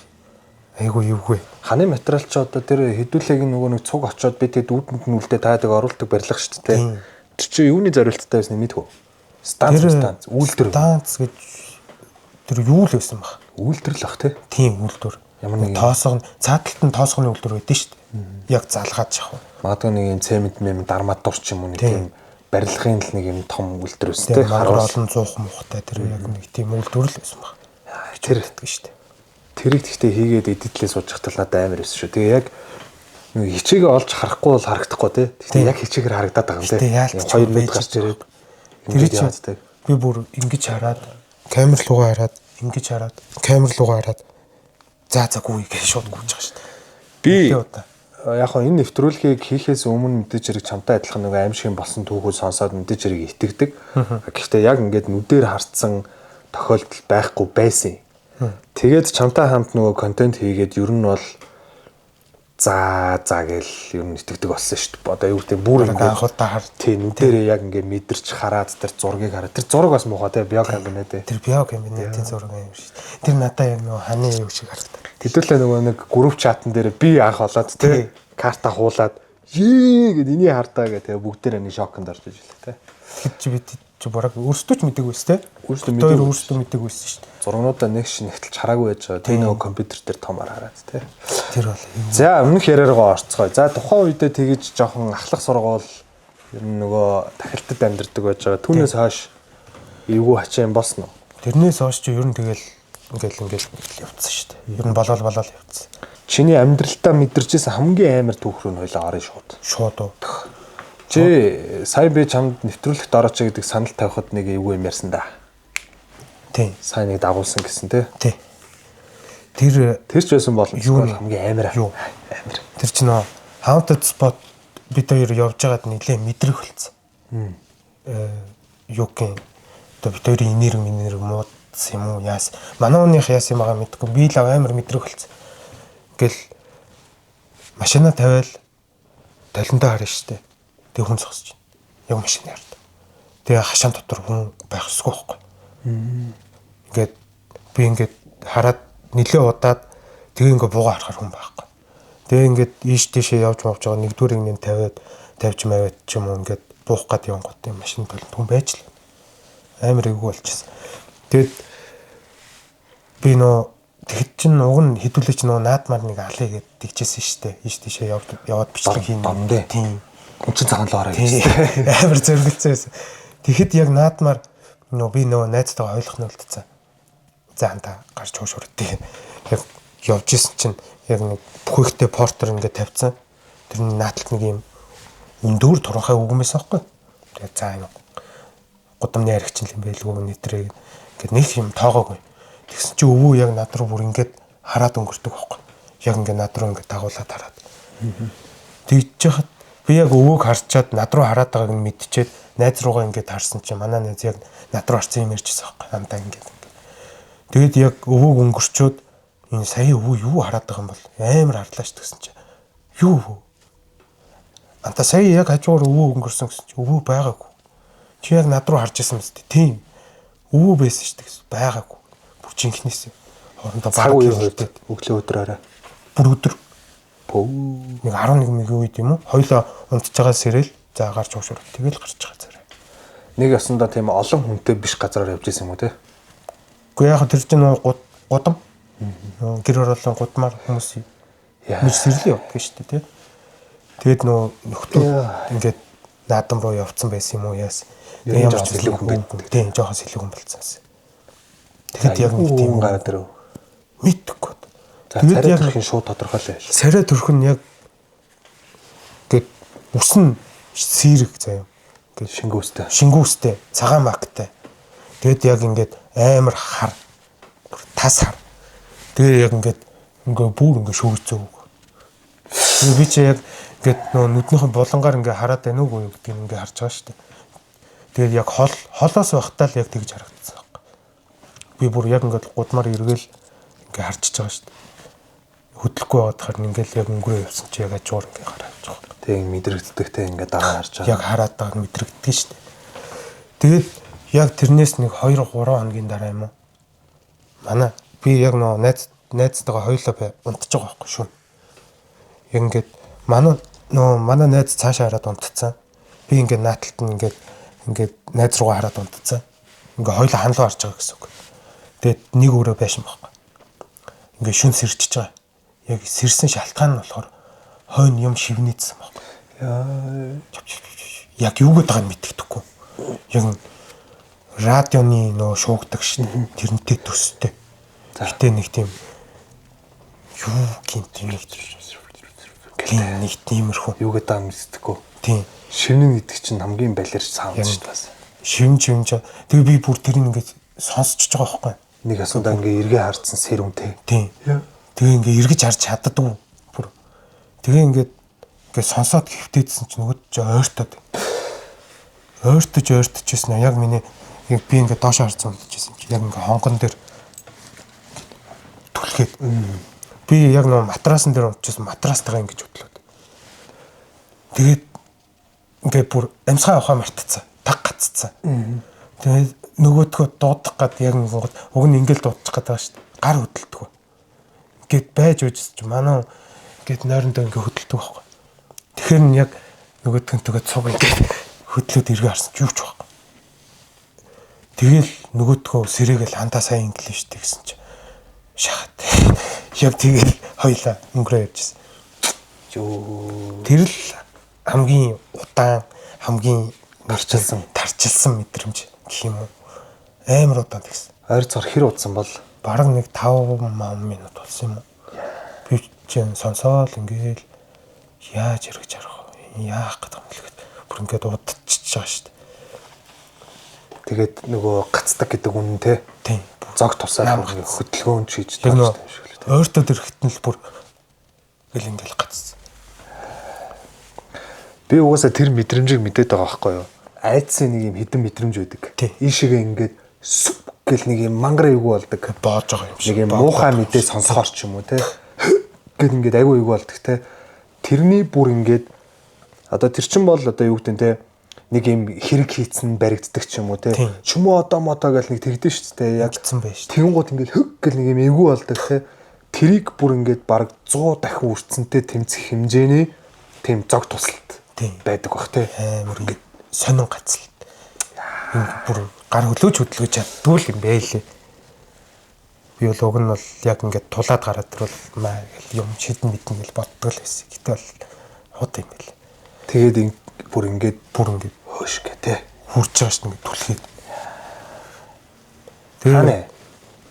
айгу юугүй. Ханы материал ч одоо тэр хэдүүлээг нөгөө нэг цуг очоод бид тэд үүдэнд нь үлдээ таадаг оруулдаг барилга шүү дээ. Тэр чи юуны зорилттой байсныг мэдв үү? Станц үйлдвэр. Станц гэж тэр юу л байсан баг. Үйлдвэрлэл ах тий. Тийм үйлдвэр. Ямар нэг тоосгон цааталт нь тоосгоны үйлдвэр байдэн шүү дээ. Яг залгаад шахав. Магадгүй нэг юм цемент дармад дурч юм уу нэг тийм барилгын л нэг юм том үйлдвэр байсан тий. Харуул олон 100 мухтай тэр яг нэг тийм үйлдвэр л байсан баг. Тэр итгэв шүү дээ. Тэрийг тэгтээ хийгээд эдитлээ сууж хатал надад амар байсан шүү. Тэгээ яг нэг хичээгээ олж харахгүй бол харагдахгүй тий. Тэгтээ яг хичээгээр харагдаад байгаа юм тий. 2 минут гарч ирээд тэр чинь би бүр ингэж хараад камер руугаа хараад ингэж хараад камер руугаа хараад заагүй гэж шууд гүйж байгаа шүү дээ. Би яг хоо энэ нэвтрүүлгийг хийхээс өмнө мэдээж хэрэг чамтай адилхан нэг аимшиг болсон түүхүүд сонсоод мэдээж хэрэг итгэдэг. Гэхдээ яг ингээд нүдээр харцсан тохиолдол байхгүй байсан. Тэгээд чамтай хамт нөгөө контент хийгээд ер нь бол за гээл ер нь итгэдэг болсон шүү дээ. Одоо юу гэдэг бүр ингээд анхудаа хар тий нүдэрээ яг ингээд мэдэрч хараад тэр зургийг хараад тэр зураг бас муухай тий биокамбинет тий. Тэр биокамбинетийн зураг юм шүү дээ. Тэр надад яг нөгөө ханы юу шиг харагдав. Хэдүүлээ нөгөө нэг групп чатан дээр би анх олоод тий карта хуулаад гээд энийг хартаа гэх тэгээ бүгдээрээ нэг шоконд орж иж л тий. Хэд ч бид ч бараг өөрсдөө ч мэдээгүй шүү дээ. Өөрсдөө мэдээгүй шүү дээ. Зургнуудаа нэг нэгтэлж хараагүй байж байгаа. Тэ нөгөө компьютер дээр томор хараад тий. Тэр бол. За өмнөх яриаргаа орцгоё. За тухайн үедээ тэгэж жоохон ахлах сургуул ер нь нөгөө тахилтад амьдардаг байж байгаа. Түүнээс хойш эвгүй хачаа юм болсон уу? Тэрнээс хойш ч ер нь тэгэл ингээл явцсан шүү дээ. Ер нь болол явцсан. Чиний амьдралтаа мэдэрчээсэн хамгийн амар түүх рүү хойлоо орё шууд. Шууд уу. Чи сая би чамд нэвтрүүлэхт орооч гэдэг санал тавихад нэг эвгүй юм ярьсан да. Тийм. Сая нэг дагуулсан гэсэн тий. Тий. Тэр ч байсан бол хамгийн амар. Юу? Амар. Тэр чинь haunted spot бид хоёр явж байгаад нэлээ мэдрэх болсон. Юу гэн одоо бид хоёрын энерги муудсан юм уу яас. Манай хүнийх яас юм байгаа мэдгүй. Би л амар мэдрэх болсон. Ингээл машина тавиал талентаа харна штэ. Тэг хүн зогсож байна. Яг машины ард. Тэгээ хашаан дотор хүн байх ёсгүй байхгүй. Ингээд би ингээд хараад нэлээ удаад тэгээ ингээд буугаа харахаар хүн байхгүй. Тэгээ ингээд ийш тийшээ явж байгаа нэгдүгээр игнээ тавьж маваад ч юм уу ингээд буух гад явган гот юм машин толд хүн байж л амар эвгүй болчихсон. Тэгээд би тэгэд чин уг нь хэдүүлээ чи наадмаар нэг алыг гээд тэгжсэн штэ. Ийш тийшээ яваад бичлэг хийнэ. Тийм. Үнчин цагаан ороо гэсэн. Амар зөргөлцсөн байсан. Тэгэхэд яг наадмаар би найзтайгаа ойлгох нь үлдсэн. За анда гарч хууш өрдөө. Яг явж исэн чинь яг нэг бүхэгтэй портер ингээд тавьсан. Тэрний нааталт нэг юм өндөр туранхай үгмээс аахгүй. Тэгээд за энэ гудамны аригч юм байлгүй нэтрээ ингээд нэг юм тоогоогүй. Тэгсэн чи өвөө яг над руу бүр ингээд хараад өнгөрдөг байхгүй. Яг ингээд над руу ингээд дагуулад хараад. Тэгж яхад би яг өвөөг харчаад над руу хараад байгааг нь мэдчихээд найз руугаа ингээд харсан чи манай найз яг над руу харсан юм ярьчихсан байхгүй. Хамтаа ингээд. Тэгэд яг өвөөг өнгөрчөөд энэ сая өвөө юу хараад байгаа юм бол амар харлаа ш гэсэн чи. Юу өвөө? Анта сая яг хажуугаар өвөө өнгөрсөн гэсэн чи өвөө байгаагүй. Чи яг над руу харж байсан мэт тийм. Өвөө байсан ш гэсэн байгаагүй. Бүр жинхнээс хоорондоо цаг үеийн үед өглөө өдрөөрөө бүр өдөр нэг 11 мөгийн үед юм уу? Хоёлоо унтж байгаа сэрэл за гарч уушур. Тэгэл гарч байгаа зэрэг. нэг ясандаа тийм олон хүнтэй биш газараар явж исэн юм уу те? Уу яг тэр чинь гудам. Гэр ороолон гудмаар хүмүүс мэж сэрлээ явдаг шүү дээ тий. Тэгэд нөхдөө ингээд наадам руу явцсан байсан юм уу яас. Тэгээ ямар ч илүү хүн байдаг. Тийм жоохон илүү хүн болцсон. Тэгэд яг нэг тийм гараад ирв. мэдхгүй. Тэгээд яг их шууд тодорхойлоо. Сарай төрх нь яг гээд үсэн сэрэг заяа. Гээд шингүүстэй, цагаан мактай. Тэгэд яг ингээд амар хар тас хар. Тэгээ яг ингээд бүр ингээд шүүгцөө. Тэгээ би чи яг ингээд нүднийхэн булангаар ингээд хараад байна уу гэдгийг ингээд харж байгаа шүү дээ. Тэгээд яг холоос байхдаа л яг тэгж харагдсан байхгүй. Би бүр яг ингээд гудмаар эргээл ингээд харчиж байгаа шүү дээ. Хөдлөхгүй байгаадахаар ингээл яг өнгөрөө явсан чи яг ажуур ингээд хараад байгаа. Тэг мэдрэгддэгтэй ингээд дагаа харж байгаа. Яг хараад байгаа мэдрэгддэг шүү дээ. Тэгээд яг тэрнээс нэг 2-3 хоногийн дараа юм уу? Манай би яг найзтайгаа хоёулаа унтж байгаа байхгүй шүү. Яг ингээд манай найз цаашаа хараад унтцсан. Би ингээд нааталт нь ингээд найз руугаа хараад унтцсан. Ингээд хоёулаа ханлуу харж байгаа гэсэн үг. Тэгээд нэг өөрөө байшин байхгүй. Ингээд шүн сэрчиж байгаа. Яг сэрсэн шалтгаан нь болохоор хойно юм шивнэдсэн байхгүй. Яг юу гэдэг нь мэддэхгүй. Яг радионы шуугдаг шин тэрнтэй төстэй. Гэтэ нэг тийм юу гинт нэг тиймэрхүү юу гэдэг юм мэддэхгүй. Тийм. Шивнэн гэдэг чинь хамгийн балерч саунд шүү дээ. Шивнж. Тэгээ би бүр тэрийг ингээд сонсчихж байгаа байхгүй. Нэг асуудаа ингээ эргээ харцсан сэрүүнтэй. Тийм. Тэгээ ингээ эргэж харж чаддаггүй. Бүр. Тэгээ ингээд сонсоод хөвтөөдсөн чинь нөгөөд ч ойртоод. Ойртожсэн яг миний би ингээ доош харцсан үлдчихсэн чи яг ингээ хонгон дээр түлхээд. Би яг матрасан дээр унтчихсан матрастайгаа ингэж хөдлөөд. Тэгээд ингээ бүр амьсгаа авахаа мартцсан. Таг гаццсан. Тэгээд нөгөөдгөө дуудах гад яг уг нь ингээл дуудчих гээд байгаа шүү дээ. Гар хөдөлдөг. Ингээд байж үжсэн чи манай ингээд нойрондоо ингээ хөдөлдөг байхгүй. Тэгэхээр нь яг нөгөөдгөнтэйгээ цуг ингээд хөдлөөд иргэ харсан ч юу ч байхгүй. Тэгэл нөгөөдгөө сэрээгээл хандаа сайн инглиштэй гэсэн чи шахаад. Яг тэгэл хоёлаа өнгөрөө явжсэн. Тэр л хамгийн удаан хамгийн тарчилсан мэдрэмж гэх юм уу. Амар удаан гэсэн. Ойр цар хэр удсан бол бараг нэг 5 минут болсон юм уу. Би чинь сонсоол ингээл яаж хэрэгж харах вэ? Яах гэдэг юм бэ? Бүр ингээд удчихж байгаа шүү дээ. Тэгээд нөгөө гацдаг гэдэг үнэн те. Тийм. Зог тусаад хөдөлгөөн хийж байгаа шүү дээ. Ойртоод ирэхэд нь л бүр ингээл гацсан. Би угаасаа тэр мэдрэмжийг мэдээд байгаа байхгүй юу? Айдсын нэг юм хідэн мэдрэмж байдаг. Ийшээгээ ингээд сүп гэл нэг юм мангар эйгүү болдог. Боож байгаа юм шиг. Нэг юм муухай мэдээ сонсохоор ч юм уу те. Гэл ингээд айгуу эйгүү болдог те. Тэрний бүр ингээд одоо тэр чин бол одоо юу гэдэг те нэг юм хэрэг хийцэн баригддаг ч юм уу те. Чүмөө одоо мото гэл нэг тэгдэж шүү дээ. Яг гисэн байж. Тэгэнгუთ ингээд хөг гэл нэг юм эйгүү болдог те. Тэрийг бүр ингээд баг 100 дахин үрцэнтэй тэмцэх хэмжээний тийм зог тусалт байдаг бах те. Амар ингээд сонин гацлт. Бүр гар хөлөөж хөдөлгөж чаддгүй юм байлээ. Би бол уг нь бол яг ингээд тулаад гараад ирвэл юм шидэн мэдэн гэл боддог л байсан. Гэтэл бол хот юм байлээ. Тэгээд бүр ингээд хөөш гэ те. Хурж байгаа шүү дээ түлхээд. Тэгээд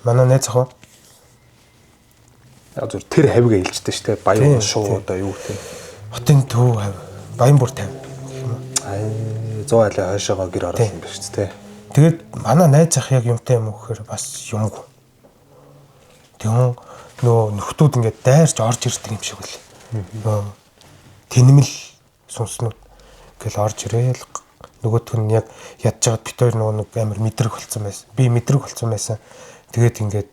манай найз ах Яг зүр тэр хавьгаа илждэг шүү дээ. Баян шуу одоо юу гэх юм. Хотын төв хав. Баян бүр 50. 100 айлын хойшоогоо гэр орсон юм биш үү те. Тэгээд манай найз ах яг юмтай юм уу гэхээр бас юмгүй. Тэгвэл нөхдүүд ингээд дайрч орж ирдэг юм шиг үл. Тэнэмэл сүнснүүд ингээл орж ирээл нөгөөх нь яг ядж байгаад бит хоёр нэг амар мэдрэг болцсон байсан. Би мэдрэг болцсон байсан. Тэгээд ингээд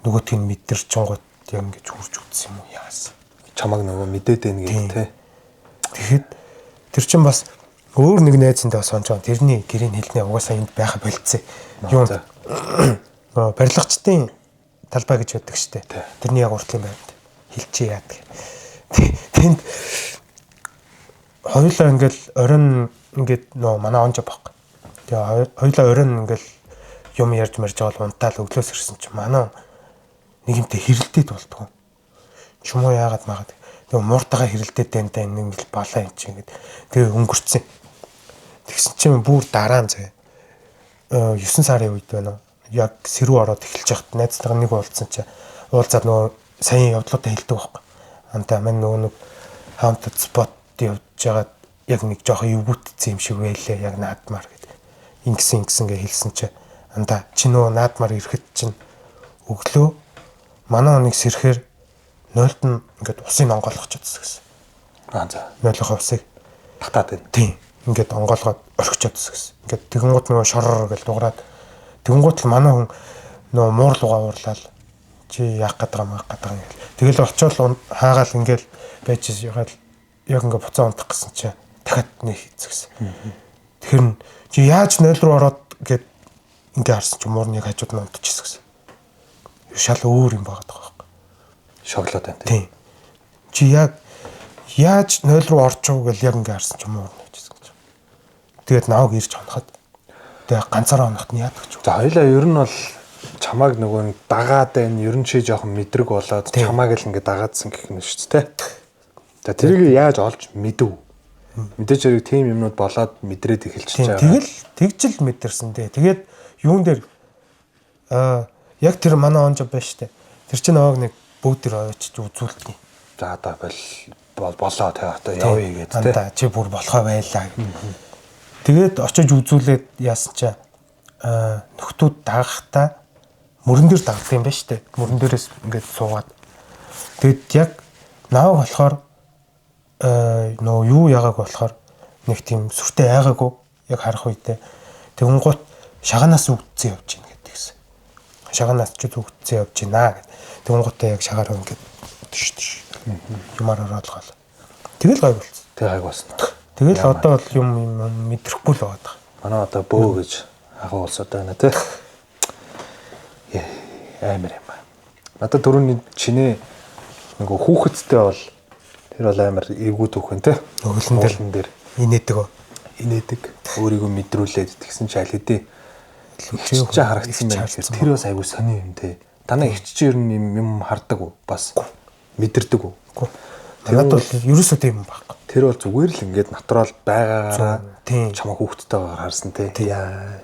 нөгөөх нь мэдэрч чонгод яг ингээд хурж үтсэн юм уу яасан. Чамаг нөгөө мэдээд байна гэдэг те. Тэгэхэд тэр чинь бас өөр нэг найзтай бас онцгой. Тэрний гэрийн хэлнээ угаасаа энд байха болцсон. Юу барилгачдын талбай гэж байдаг штэ. Тэрний яг уртлын байранд хэлчихээ яадаг. Тэнд хоёулаа ингээл оройн ингээд манай онж байхгүй. Тэгээ хоёулаа оройн ингээл юм ярьж марж байгаа унтаал өглөөс ирсэн чинь манай нэг юмтэй хэрэлдээд болдгоо. Чумоо яагаад магаад. Тэгээ мууртайгаа хэрэлдээд байна та нэг л балаа юм чи ингээд. Тэгээ өнгөрцөн. Тэгсэн чинь бүр дараа нь зэ 9 сарын үед байна. Яг сэрүү ороод эхэлж байхад найзтайгаа нэг уулзсан чи уулзаад нөгөө сайн явдлуудаа хэлдэг байхгүй. Антаа мань нөгөө нэг хаунтад спот явж байгаад яг нэг жоохон эвгүйтсэн юм шиг байлээ. Яг наадмаар гэдэг. Ингэсэн гэ хэлсэн чи андаа чи нөгөө наадмаар ирэхэд чинь өглөө манай нэг сэрхээр нойлд нь ингээд усын онгойлгочихсон гэсэн. За. Нойлохоо усыг татаад байна. Тийм. Ингээд онгойлгоод орхичихсон гэсэн. Ингээд тэгэнгუут нөгөө шорор гэж дуураад тэгэнгуут л манай хүн нөгөө муурлуугаа уурлаад чи яах гээд байгаа юм. Тэгэл очиод хаагаал ингээд байж ягаад яг ингээд буцаа унтах гэсэн чи дахиад нэг хийцгсэн. Тэгэхээр чи яаж 0 руу ороод гээд ингээд харсан чи муурныг хажууд нь унтчихсан гэсэн. Шал өөр юм байгаа байхгүй. Шоглоод байна. Тийм. Чи яг яаж 0 руу орчихов гэл яг ингээд харсан чи муурна гэжсэн гэж. Тэгээд нааг ирж хоноход тэгээд ганцаараа хоноход нь яадаг ч. За хоёлаа ер нь бол чамааг нөгөө дагаад байна. Ер нь чи жоохон мэдрэг болоод чамааг л ингээд дагаадсан гэх юм шүү дээ. За тэрийг яаж олж мэдэв? Мэдээж хэрэг тийм юмнууд болоод мэдрээд эхэлчихэж байгаа. Тэгэл тэгжл мэдэрсэн дээ. Тэгээд юун дээр яг тэр манай онж байна штэ. Тэр чинь нэг бүгд тэр очиж үзүүлдэг. За одоо болоо тэ одоо явъя гэдэг тэ. Чи бүр болохоо байлаа. Тэгээд очиж үзүүлээд яасан чи нөхдүүд дагахтаа мөрөн дээр дагдаг юм байна штэ. Мөрөн дээрээс ингээд суугаад. Тэгэд яг наав болохоор нөө юу ягааг болохоор нэг тийм сүртэй айгаагүй яг харах үедээ тэгэнгუут шаганаас үгдсэн явж гин гэдгийгсэн. Шаганаас ч үгдсэн явж гинаа гэд. Тэгэнгуутаа яг шагаар ингээд тийш юмар ороод гал. Тэгэл гай болсон. Тэг гайг болсон. Тэгэл одоо бол юм мэдрэхгүй л байгаа. Манай одоо бөө гэж агуу улсууд байна тий. Амар юм ба. Надад түрүүний чинээ нөгөө хүүхэдтэй бол тэр бол амар эвгүй түүхэн тий. Өглөн дээр инээдэг. Өөрийгөө мэдрүүлээд тэгсэн чи аль хэдий чи харагдсан байх. Тэр бас айгүй сони юм тий. Танаа ихч чи ер нь юм хардаг уу? Бас мэдэрдэг уу? Надад бол ерөөсөө тийм юм байхгүй. Тэр бол зүгээр л ингээд натурал байгаагаараа чамаа хүүхдтэйгээр харсан тий. Яа.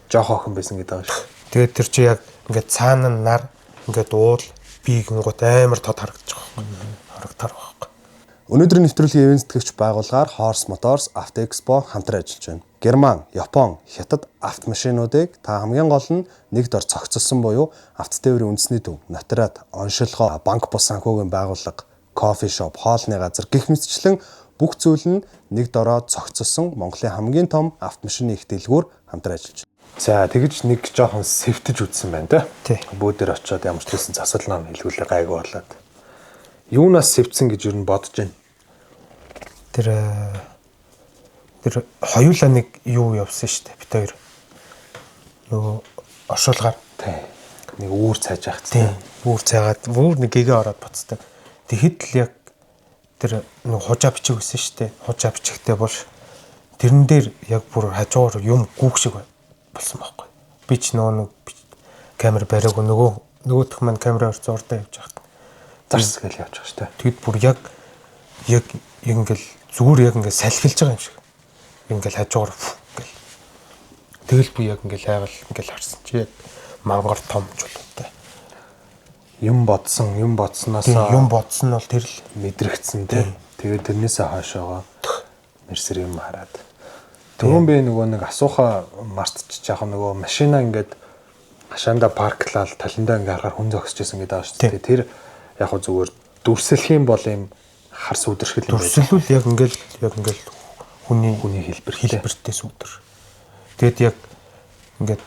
Жохоо охин байсан гэдэг байгаа шүү. Тэгээд тэр чи яг ингээд цаана нар ингээд уул би гингут амар тод харагдаж байгаа. Харагдаар байгаа. Өнөөдрийн нэвтрүүлгийн ивент тэтгэгч байгууллагаар Horse Motors Автоэкспо хамтран ажиллаж байна. Герман, Япон, Хятад автомашинуудыг та хамгийн гол нь нэг дор цогцолсон буюу автотээврийн үндэсний төв, нотариат, оншилгоо, банк бус санхүүгийн байгууллага, кофе шоп, хоолны газар гэх мэтчлэн бүх зүйл нь нэг дороо цогцолсон Монголын хамгийн том автомашины их дэлгүүр хамтран ажиллаж байна. За тэгэж нэг жоохон сэвтэж үтсэн байна тий. Бөөдөр очиод ямар ч хэлсэн засал ном хэлгүүлээ гайгүй болоод. Юунаас сэвтсэн гэж юу н бодож байна? Тэр хоёулаа нэг юу явсан шүү дээ. Бид хоёр. Нөгөө оршуулгаар тий. Нэг үүр цааж явах тий. Үүр цаагаад бүр нэг гэгээ ороод буцдаг. Тэгэхэд л яг тэр нөгөө хужаа бичиг байсан шүү дээ. Хужаа бичигтэй бол тэрэн дээр яг бүр хажуугаар юм гүүх шиг болсон байхгүй. Би ч нөгөө камер бариагүй нөгөөх маань камераар зурдаа явж байхад зарс гэл явж байгаа шүү дээ. Тэгэд бүр яг ингээл зүгээр яг ингээд салхилж байгаа юм шиг. Ингээл хажуугаар гэл. Тэгэл би яг ингээл хайгал ингээл харсан чи яг мангар том чулуутай. юм бодсноос юм бодсон нь бол тэр л мэдрэгдсэн тий. Тэгээд тэрнээсээ хойшоогоо нэрсэр юм хараад. Түрүүн би нөгөө нэг асууха мартчих яг нөгөө машина ингээд хашаанда парклал талиндаа ингээ харахаар хүн зогсож байсан гэдэг байгаа шүү дээ. Тэр яг хөө зүгээр дүрсэлэх юм бол юм хар сүдэршгэл юм байна. Дүрсэлвэл яг ингээл хүний хэлбэртэй сүдэр. Тэгэд яг ингээд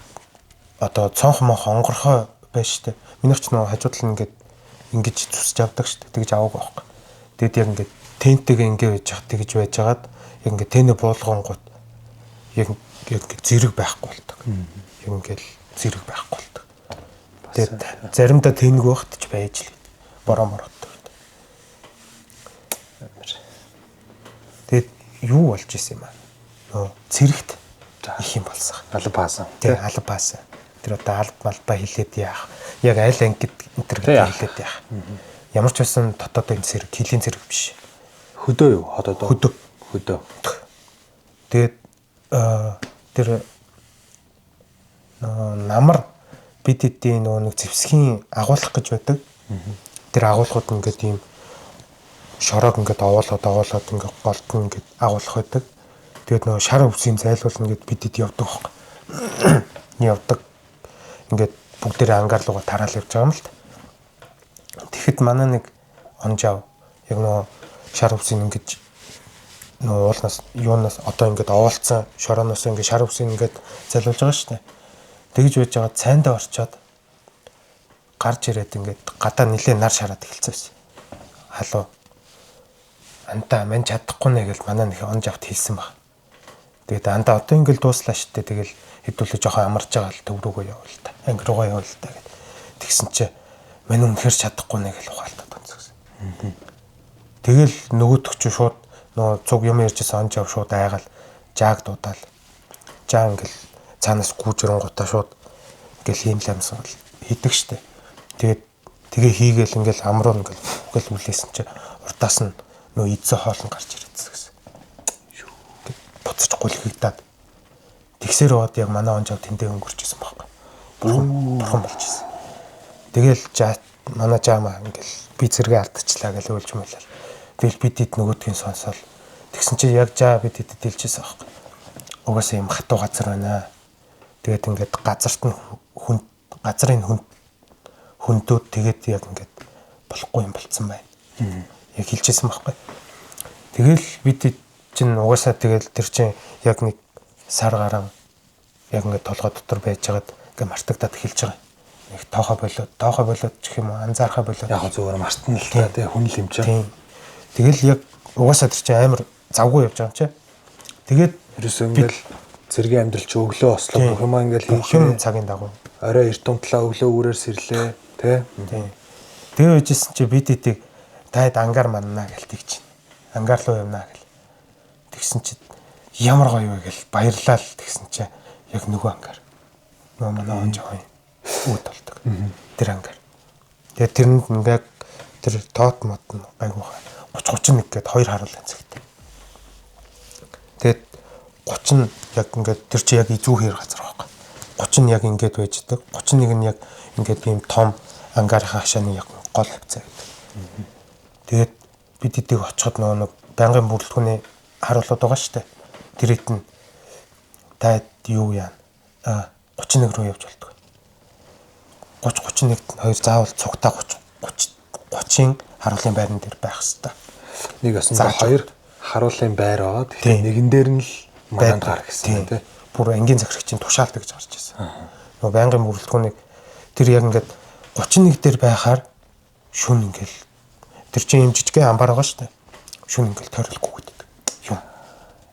одоо цонх мох онгорхой байж штэ. Минийх ч нөгөө хажууд нь ингээд ингэж зүсж авдаг штэ. Тэгж аваагүй байхгүй. Тэгэд яг ингээд тенттэйгээ ингээ байж хат тэгж байжгаад яг ингээд тэнэ буулгонгууд яг зэрэг байхгүй болдог. Яг ингээл зэрэг байхгүй болдог. Тэгээд заримдаа тэнэг байхт ч байж л бороо мороттой. Тэгээд юу болж исэн юм аа? Нөө цэрэгт их юм болсон. Алба хаасан. Тэг алба хаасан. Тэр одоо алба хилээд яах? Яг айл ангид энтер гэж хилээд яах? Ямар ч байсан дотоодын цэрэг, хилийн цэрэг биш. Хөдөө юу? Хөдөө. Тэгээд тэр намар бид эдийн нөгөө нэг зэвсгийн агуулах гэж байдаг. Тэр агуулгууд ингээд ийм шороог ингээд овоолоод ингээд голд нь ингээд агуулах байдаг. Тэгээд нөгөө шар өвсийн зайлуулна гэд бид эд явдаг байхгүй. Явдаг. Ингээд бүгдээрээ ангаар руугаа тараал явж байгаа юм л та. Тэгэхэд манай нэг онжав яг нөгөө шар өвсийн ингээд нөгөө уулнаас юунаас одоо ингээд овоолцсон шорооноос ингээд шар өвсийн ингээд зайлуулж байгаа шүү дээ. Тэгж байж байгаа цайндаа орчоод гарч ирээд ингээд гадаа нилээ нар шараад эхэлсэн байсан. Халуу. Антаа мань чадахгүй нэ гэж манай нэг онж авт хэлсэн баг. Тэгээд андаа одоо ингээд дууслаа штэ. Тэгэл хэдүүлээ жоохон амарч байгаа л төв рүүгээ явуул та. Анги руугаа явуул та гэд. Тэгсэн чи мань үнэхэр чадахгүй нэ гэж ухаалтаад онцгсэн. Тэгэл нөгөөтгч шууд нөө цуг юм ярьжсэн онж ав шууд айгаал жааг дуудаал. Жаа ингээл цаанаас гүүжрэн гутаа шууд ингээл хийм ламсан хийдэг штэ. Тэгээ хийгээл ингээл амруу ингээл үлээсэн чи урдаас нь нөө эзэн хоолн гарч ирээдсэн гэсэн. Юу буцаж гулхигдаад тэгсэр бод яг манай онжав тэндээ өнгөрч исэн байхгүй. Бурхан болж исэн. Тэгэл манай жаамаа ингээл би зэрэгээ алдчихлаа гэж ойлж мэлээ. Тэгэл бид хэд нөгөөдгийн сонсоол. Тэгсэн чи яг жаа бид хэд дэлжсэн байхгүй. Угаасаа юм хатуу газар байна. Тэгээд ингээд газрын хүндүүд тэгээд яг ингээд болохгүй юм болцсон байна. Яг хэлчихсэн байхгүй. Тэгэл бид чинь угаасаа тэгэл тэр чинь яг нэг сар гарan яг ингээд толгой дотор байжгаад ингээд мартагдаад эхэлж байгаа. Нэг тоохоо болоод гэх юм уу анзаархаа болоод яг зүгээр мартна л та тий хүн л юм чинь. Тэгэл яг угаасаа тэр чинь амар завгүй явж байгаа юм чи. Тэгээд ерөөсөө ингээл зэргийн амьдрал чи өглөө ослоо бүх юм ингээл хийх цагийн дагуу орой эрт унтлаа өглөө үрээр сэрлээ тий. Тэгээ үжсэн чи бид эдийг таад ангаар маннаа гэлтий чинь. Ангаар руу явнаа гэл. Тэгсэн чи ямар гоё вэ гэл баярлаа л тэгсэн чи яг нөгөө ангаар. Нөгөө манай онж гоё үүд болдог. Тэр ангаар. Тэгээ тэрэнд ингээд тэр тоот мод нь гайгуугаа 30-31 гээд хоёр харуулсан цагтай. Тэгээд 30 нь яг ингээд тэр чи яг изүү хэр газар байхгүй. 30 нь яг ингээд байждаг. 31 нь яг ингээд ийм том ангаарын хашааны яг гол хавцаа гэдэг. Тэгээд бид эдийг очиход нэг байнгын бүрэлдэхүүний харуулууд байгаа шүү дээ. Тэр хэд нь таад юу яа 31 руу явж болдог. 30-31 хоёр заавал цугтаа 30-ын харуулын байран дээр байх хэрэгтэй. Нэг осондоо хоёр харуулын байр аа. Тэгэхээр нэгэн дээр нь л манд гар гэсэн тийм. Бүр ангийн захирагчийн тушаалт гэж гарч ирсэн. Нөгөө байнгын бүрэлдэхүүнийг тэр яг ингээд 31 дээр байхаар шүн ингээл тэр чинь юм жижигхэн амбар байгаа шүү дээ. Шүн ингээл тойролгүй гэдэг. Юм.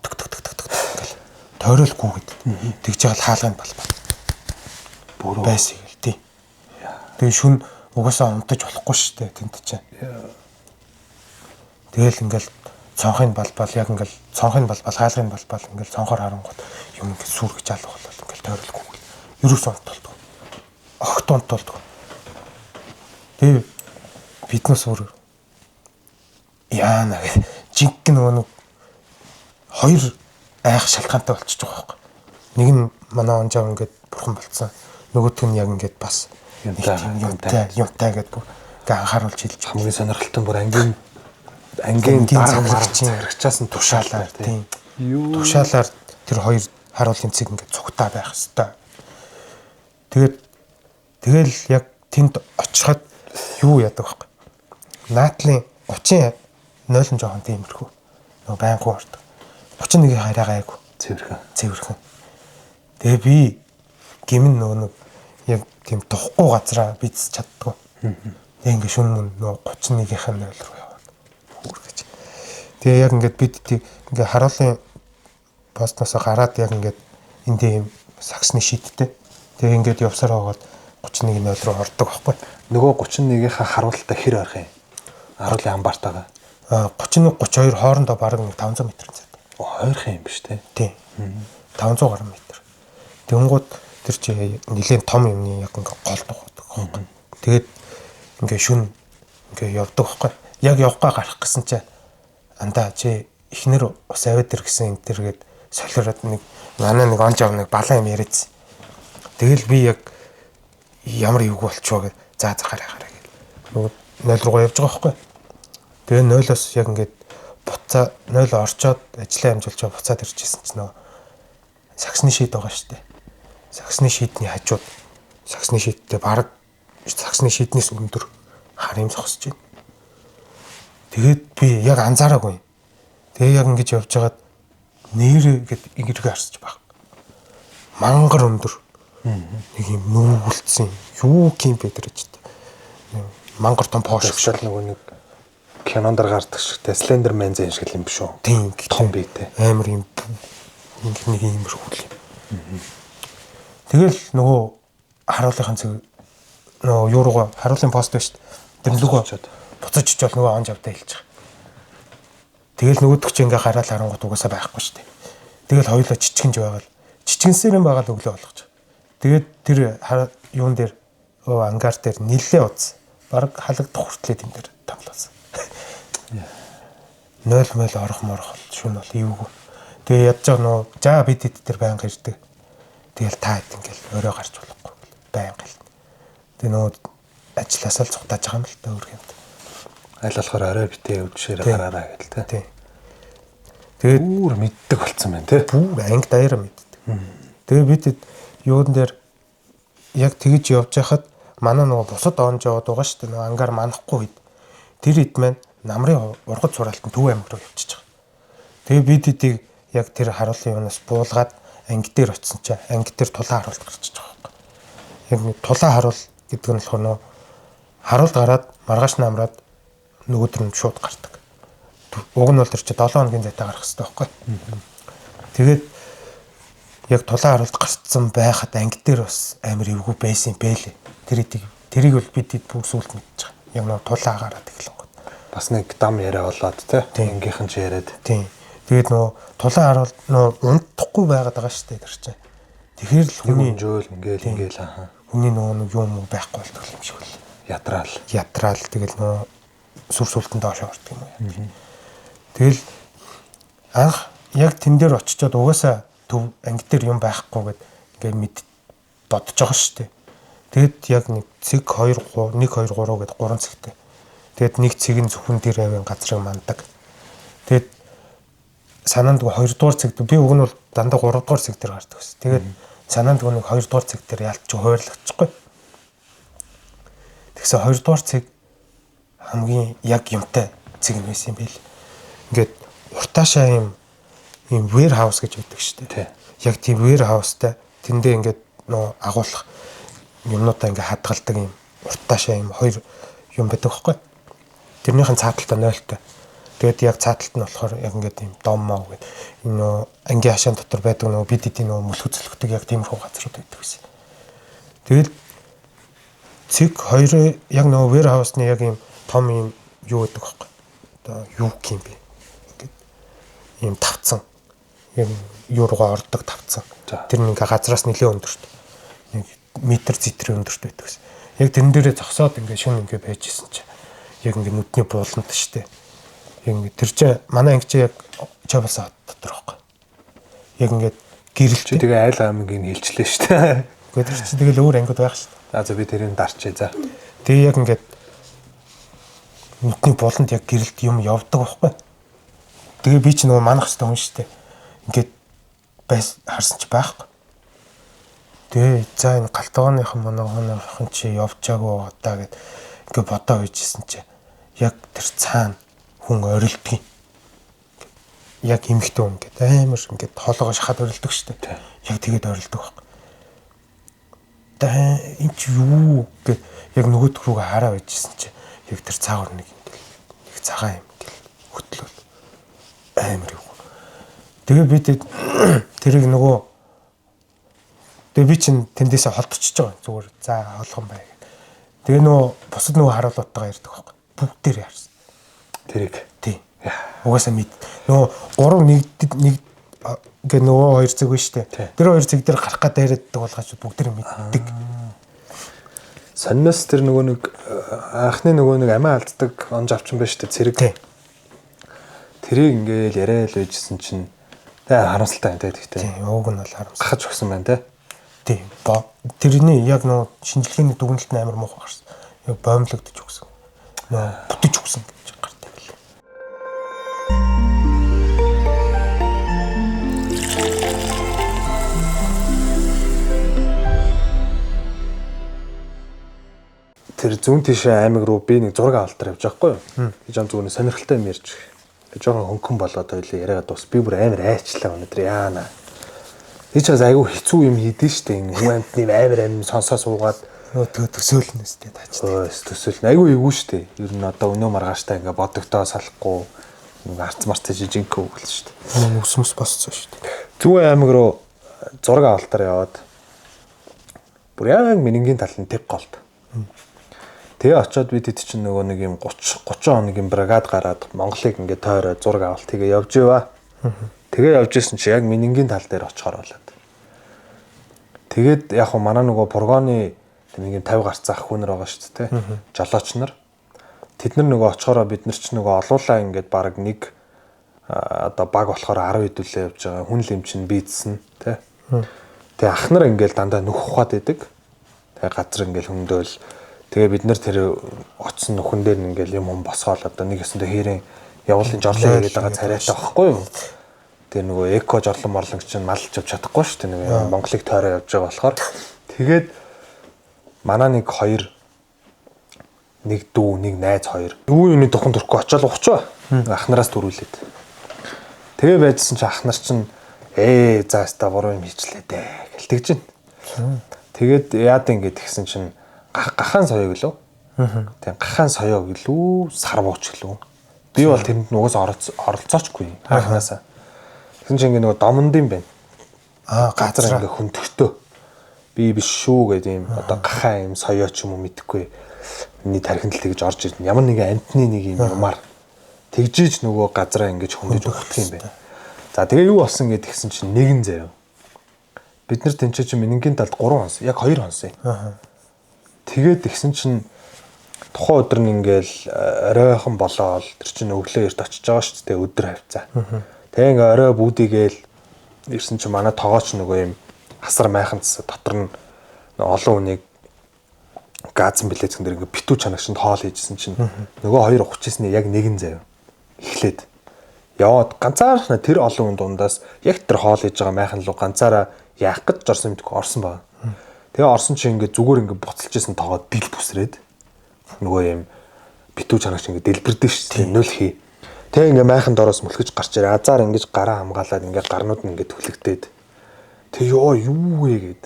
Ингээл тойролгүй гэдэг. Тэгж яал хаалганд балбаа. Бүр байсан гэл тий. Тэгээ шүн угаасаа унтаж болохгүй шүү дээ тэнд чинь. Тэгэл ингээл цонхын балбал яг ингээл цонхын балбал хаалгын балбал ингээл цонхоор харангууд юм ингээд сүргэж алах болол ингээл тойролгүй. Ерөөс унталдаг. Огт унталдаг. Тэгээ биднээс өөр яана гэх жинхэнэ нөгөө хоёр айх шалтгаантай болчихж байгаа байхгүй. Нэг нь манай онжаа ингээд бурхан болцсон. Нөгөөх нь яг ингээд бас юмтай гэдэг бүр ингээ анхааруулж хэлж хамгийн сонирхолтой бүр ангийн дараа хэрэгчээс нь тушаалаа тийм. Тушаалаар тэр хоёр харуулын цэг ингээ цугтаа байх хэвээр. Тэгэл яг тэнд очиход юу яадаг вэ? Наатлын 30 нойлон жоохон тиймэрхүү. Нөгөө байнгу ордог. 31-ийн хараа гайгүй. Цэвэрхэн. Тэгээ би гимн нөгөө яг тийм тухгүй газараа бийц чаддгүй. Тэгээ ингээ шүн мөн нөгөө 31-ийн нойл руу яваад. Үргэж. Тэгээ яг ингээд бид ингээ харуулын постноосоо гараад яг ингээд энд ийм саксны шидтэй. Тэгээ ингээд явсаар байгаад 31-ийн нойл руу ордог байхгүй. Нөгөө 31-ийнхаа харуултаа хэр ойрхон юм? Харуулын амбартаага. 31 32 хоорондоо бараг 500 м зайтай. Ойрхон юм биш үү? Тийм. 500 гаруй метр. Тэнгууд тэр чи нэлээд том юмны яг ингээ гол дугаадаг байхгүй. Тэгээд ингээ шүн ингээ явдаг байхгүй. Яг явахгаа гарах гэсэн чи андаа чи эхнэр ус аваад ир гэсэн энэ тэргээд солиороод манай нэг онж авныг балан юм яриадсэн. Тэгэл би яг ямар юг болчихоо гэж заа гараа гэл. Нөгөө 0 руу явж байгаа байхгүй. Тэгээ 0-оос яг ингээд буцаа 0 орчоод ажлаа амжуулж буцаад ирчихсэн чинь нөгөө саксны шид байгаа шүү дээ. Саксны шидний хажууд саксны шидтэй бараг саксны шиднээс өндөр хар юм зогсож байна. Тэгээд би яг анзаараагүй. Тэгээ яг ингэж явж байгаад нэр гэд ингэргээ харсаж баг. Мангар өндөр. Нэг юм нүүгэлцсэн юу юм бэ тэр ч. Мангар том поош шал нөгөө нэг кинонд гардаг шиг Slender-Man зэн шиг юм биш үү? Тийм том бийтэй. Амар юм нэг иймэрхүү юм. Тэгэл нөгөө харуулын цэг нөгөө юу руугаа харуулын пост байж тэр нөгөө буцаж ичвэл нөгөө онж авдаа хэлж байгаа. Тэгэл нөгөөдөг чи ингээ гараал харангууд угаасаа байхгүй шүү дээ. Тэгэл хоёулаа жижигэнж байгаал жижигэнсээр юм байгаал өглөө болгож. Тэгээд тэр юун дээр ангар дээр нилээ уз баг халагдах хүртлээ тэнд дээр тавлаасан. 0 мөл орох шүн бол эвгүй. Тэгээ ядж байгаа нөө жаа бид хэд дээр байнга ирдэг. Тэгэл та хэд ингээл өрөө гарч болохгүй байнга л. Тэгээ нөө ажилласаа л цухтааж байгаа юм л та өөр юмд. Аль болохоор орой битээ өвчшээр гараараа гэл тэ. Тий. Тэгээд бүр мэддэг болцсон байна тэ. Бүр анги даяараа мэддэг. Тэгээ бид юун дээр яг тэгж явж байхад манай нөгөө бусад онж яваад байгаа шүү дээ. Нөгөө ангаар манахгүй хэд. Тэр хэд маань намрын ургад сураалтан Төв аймаг руу явчихж байгаа. Тэгээ бид эдийг яг тэр харуулын юунаас буулгаад анги дээр очисон чинь анги дээр тулаан харуулт гарчиж байгаа байхгүй. Яг нэг тулаан харуул гэдэг нь болохоор нөгөө харуулт гараад маргааш намраад нөгөөдөр нь шууд гардаг. Уг нь бол тэр чинь 7 хоногийн зайтай гарах хэрэгтэй байхгүй. Тэгээд яг тулаан харуулт гарцсан байхад анги дээр бас амар эвгүй байсан юм бэлээ. Тэрийг бол бид бүр сүлд мэдчихэж байгаа. Яг нөгөө тулаан гараад эхлэн гот. Бас нэг дам яриа болоод тэ. Ангийнхан ч яриад. Тийм. Тэгээд нөгөө тулаан харуулт нөгөө унтахгүй байгаад байгаа шүү дээ тэр чинь. Тэгэхээр л хүний жөөл ингээл аа. Хүний нөгөө юм байхгүй болдог юм шиг л. Ятраал тэгэл нөгөө сүр сүлтэн доош ордог юм уу. Тэгэл анх яг тэн дээр очичоод угаасаа Төв анги дээр юм байхгүй гэд ингээд бодож байгаа шүү дээ. Тэгэд яг нэг цэг 1 2 3 гэд 3 цэгтэй. Тэгэд нэг цэг нь зөвхөн тэр авийн газрыг манддаг. Тэгэд санаанд 2 дугаар цэг би уг нь бол дандаа 3 дугаар цэг дээр гардаг гэсэн. Тэгээд санаанд нэг 2 дугаар цэг дээр ялч хуваарлагдчихгүй. Тэгсэн 2 дугаар цэг хамгийн яг юмтай цэг нь байсан юм байл. Ингээд уртаашаа юм warehouse гэж байдаг шүү дээ. Яг тийм warehouse-тай тэндээ ингээд нөө агуулах юмнуудаа ингээд хадгалдаг юм уртаашаа юм 2 юм байдаг байхгүй. Тэрнийхэн цааталтаа 0-тай. Тэгээд яг цааталт нь болохоор яг ингээд юм доммоо гэдэг энэ нөө ангийн хашаан дотор байдаг нөө бид эдийн нөө мөлхөд цөлхдөг яг тиймэрхүү газрууд байдаг гэсэн. Тэгэл цэг 2 яг нөө warehouse-ны яг юм том юм юу гэдэг байхгүй. Одоо юу юм бэ? Ингээд юм тавцсан юм юуруугаа ордог тавцсан. Тэр нэг газраас нэлээд өндөрт. Нэг метр зэтрийн өндөрт байдаг гэсэн. Яг тэрэн дээрээ зогсоод ингээд шин ингээд байжсэн чинь яг ингээд нүдний бууланд штэ. Яг ингээд тэр чинь манай анги чи яг Чавсаа дотор байхгүй. Яг ингээд гэрэлч тэгээ айл аймгийн хэлчлээ штэ. Гэхдээ тэр чинь тэгэл өөр ангид байх шүү дээ. За би тэрийг дарчээ за. Тэгээ яг ингээд нүдний болонд яг гэрэлт юм явдаг байхгүй. Тэгээ би ч нөгөө манах хэвээр хүн шүү дээ. Ингээд харсан ч байхгүй. Тэгээ за энэ галтгооныхан моногооныхан чи явжаагүй удаа гэд ингээд бодоо үйжсэн чи яг тэр цаана хүн орилдгийг. Яг эмхтэй хүн ингээд амар ингээд хоолоогоо шахаад орилдог шүү дээ. Яг тэгээд орилдог байхгүй. Тэгээ энэ чи юу гэд яг нөгөө төрөг хараа байжсэн чи яг тэр цаагаар нэг цагаан юм гэл хөтлөл амар юу. Тэгээ би тэрийг нөгөө тэгээ би чинь тэндээсээ холдчихж байгаа зүгээр за олгон бай гэх. Тэгээ нөгөө бусад нөгөө харуултайгаа ярьдаг байхгүй. Бүгдээр ярьсан. Тэрийг. Тий. Угаасаа мэд. Нөгөө 3 гэ нөгөө 2 цаг биш үү? Тэр 2 цаг дээр гарах гэдэг яриаддаг болгооч бүгдээр мэддэг. Сонноос тэр нөгөө нэг анхны нөгөө нэг амиа алддаг онж авчин байж тээ цэрэг. Тэрийг ингээл яриад байжсэн чинь харамсалтай байна тэгтээ. Тий, ууг нь бол харамсалтай. Гахаж өгсөн байна те. Тий. Тэрний яг нөгөө шинжилгээний дүгнэлт нь амар муухай гарсан. Яг боомлогдож өгсөн. Нөгөө бүтэж өгсөн гэж гарт юм билээ. Тэр зүүн тишээ аймаг руу би нэг зураг авалтаар явж байгаа хгүй юу. Би жан зүгээр сонирхолтой юм ярьж. Жохон хөнгөн болоод ойлоо яриад бас би бүр амар айчлаа өнөдөр яана. Би ч бас айгүй хэцүү юм хийдэн штэ энэ хүн амтны амар сонсоо суугаад нөгөө төсөөлнөс тээ таачдаг. Төсөөлнө айгүй эвгүй штэ. Ер нь одоо өнөө маргааштай ингээ бодогдоо салахгүй нэг арц марц жижигхэн өгөл штэ. Өсмөс босцсон штэ. Зүүн аймаг руу зураг авалтаар яваад бүр яг минингийн талын тэг голд. Тэгээ очиод бид хэд чинь нөгөө нэг юм 30 хоногийн бригад гараад Монголыг ингээд тойроо зураг авалт тэгээ явж иваа. Тэгээ явж исэн чи яг минингийн тал дээр очихоор болоод. Тэгээд яг хуу манай нөгөө пургооны нэг юм 50 гарцаах хүнэр байгаа шүү дээ. Жолооч нар. Тэд нар нөгөө очихороо бид нар ч нөгөө олуулаа ингээд баг нэг одоо баг болохоор 10 хэдүүлээ явж байгаа. Хүн лэм чинь бийдсэн тий. Тэгээ ах нар ингээд дандаа нөх ухаад идэг. Тэгээ газар ингээд хөндөөл. Тэгээ бид нар тэр очсон нөхөн дээр ингээл юм босгоол одоо нэг өсөндөө хэрэн явуулын жорлон хийгээд байгаа царайтай байхгүй юу? Тэгээ нөгөө эко жорлон морлонч чинь малж авч чадахгүй шүү дээ. Нэг Монголыг тойроо явж байгаа болохоор тэгээд манай нэг дүү, нэг найз хоёр. Юу юуны тухайн төрхгүй очиод ухчаа. Ахнараас төрүүлээд. Тэгээ байжсэн чи ахнар чинь зааста буруу юм хийчлээ дээ гэлтэгж байна. Тэгээд яад ингээд тэгсэн чинь гахаан соёог лөө. Тийм гахаан соёог лөө сарвууч лөө. Би бол тэнд нугас оролцоочгүй анханасаа. Тэгсэн чинь ингээ нөгөө домонд юм байна. Газар ингээ хөндөгтөө. Би биш шүү гэдэг юм одоо гахаан юм соёо ч юм уу мэдэхгүй. Миний тархинд л тэгж орж ирнэ. Ямар нэгэн амтны нэг юм юмар тэгжиж нөгөө газараа ингээ хөндөж өгөх юм байна. За тэгээ юу болсон гэдэг гисэн чинь нэгэн заяа. Бид нар тэнцээ чи минингийн талд 3 хонс, яг 2 хонс юм. Тэгээд тэгсэн чинь тухайн өдөр нь ингээл оройхон болоод тэр чинь өглөө эрт очиж байгаа шүү дээ өдөр хавцаа. Тэгээ ингээ орой бүүдигээл ирсэн чинь манай тоогооч нөгөө юм асар майханц дотор нь олон хүнийг газан билээцэн дээр ингээ битүү чанагшинд хоол хийжсэн чинь нөгөө хоёр ухчихсны яг нэгэн заяа эхлээд яваад ганцаархна тэр олон хүн дундаас яг тэр хоол хийж байгаа майхан руу ганцаараа яах гэж орсон мэдгүй орсон баг. Тэгээ орсон чи ингээ зүгээр ингээ буцалжсэн тоогоо дил бүсрээд нөгөө юм битүү чанагч ингээ дэлбэрдэж ш тийм нөлхий. Тэгээ ингээ майхан дороос мөлхөж гарч ирээ. Азар ингээ гараа хамгаалаад ингээ гарнууд нь ингээ түлэгдээд. Тэгээ юу вэ гэд.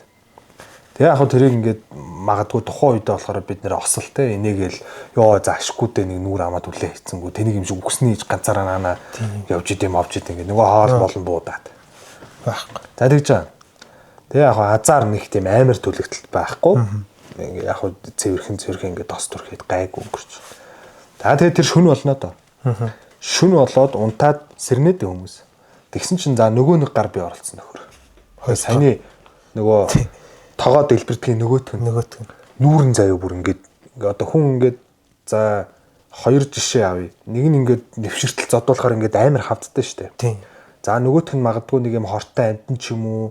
Тэгээ яг хөө тэрийг ингээ магадгүй тухайн үедээ болохоор бид нэр осол те энийгээл заашгүйдээ нэг нүүр амаад үлээ хийцэнгүү тэнийг юм шиг үгсний ганцаараа наана явж идэм авч идэм ингээ нөгөө хоол болон буудаад байхгүй. За тэгж байгаа. Тэгээ яг азар нэг тийм амар түлэгдэлт байхгүй. Ингээ яг цэвэрхэн ингээ тос төрхэд гайг өнгөрч. За тэгээ тэр шүн болно доо. Шүн болоод унтаад сэрнээд хүмүүс. Тэгсэн чинь за нөгөө нэг гар би оролцсон нөхөр. Саяны нөгөө тоогоо дэлбэрдгийн нөгөөтг нүүрэн заяа бүр ингээд одоо хүн ингээд за хоёр жишээ авъя. Нэг нь ингээд нэвширтэл зодуулахаар ингээд амар хавддаг штэ. Тийм. За нөгөөх нь магадгүй нэг юм хортой амтэн ч юм уу.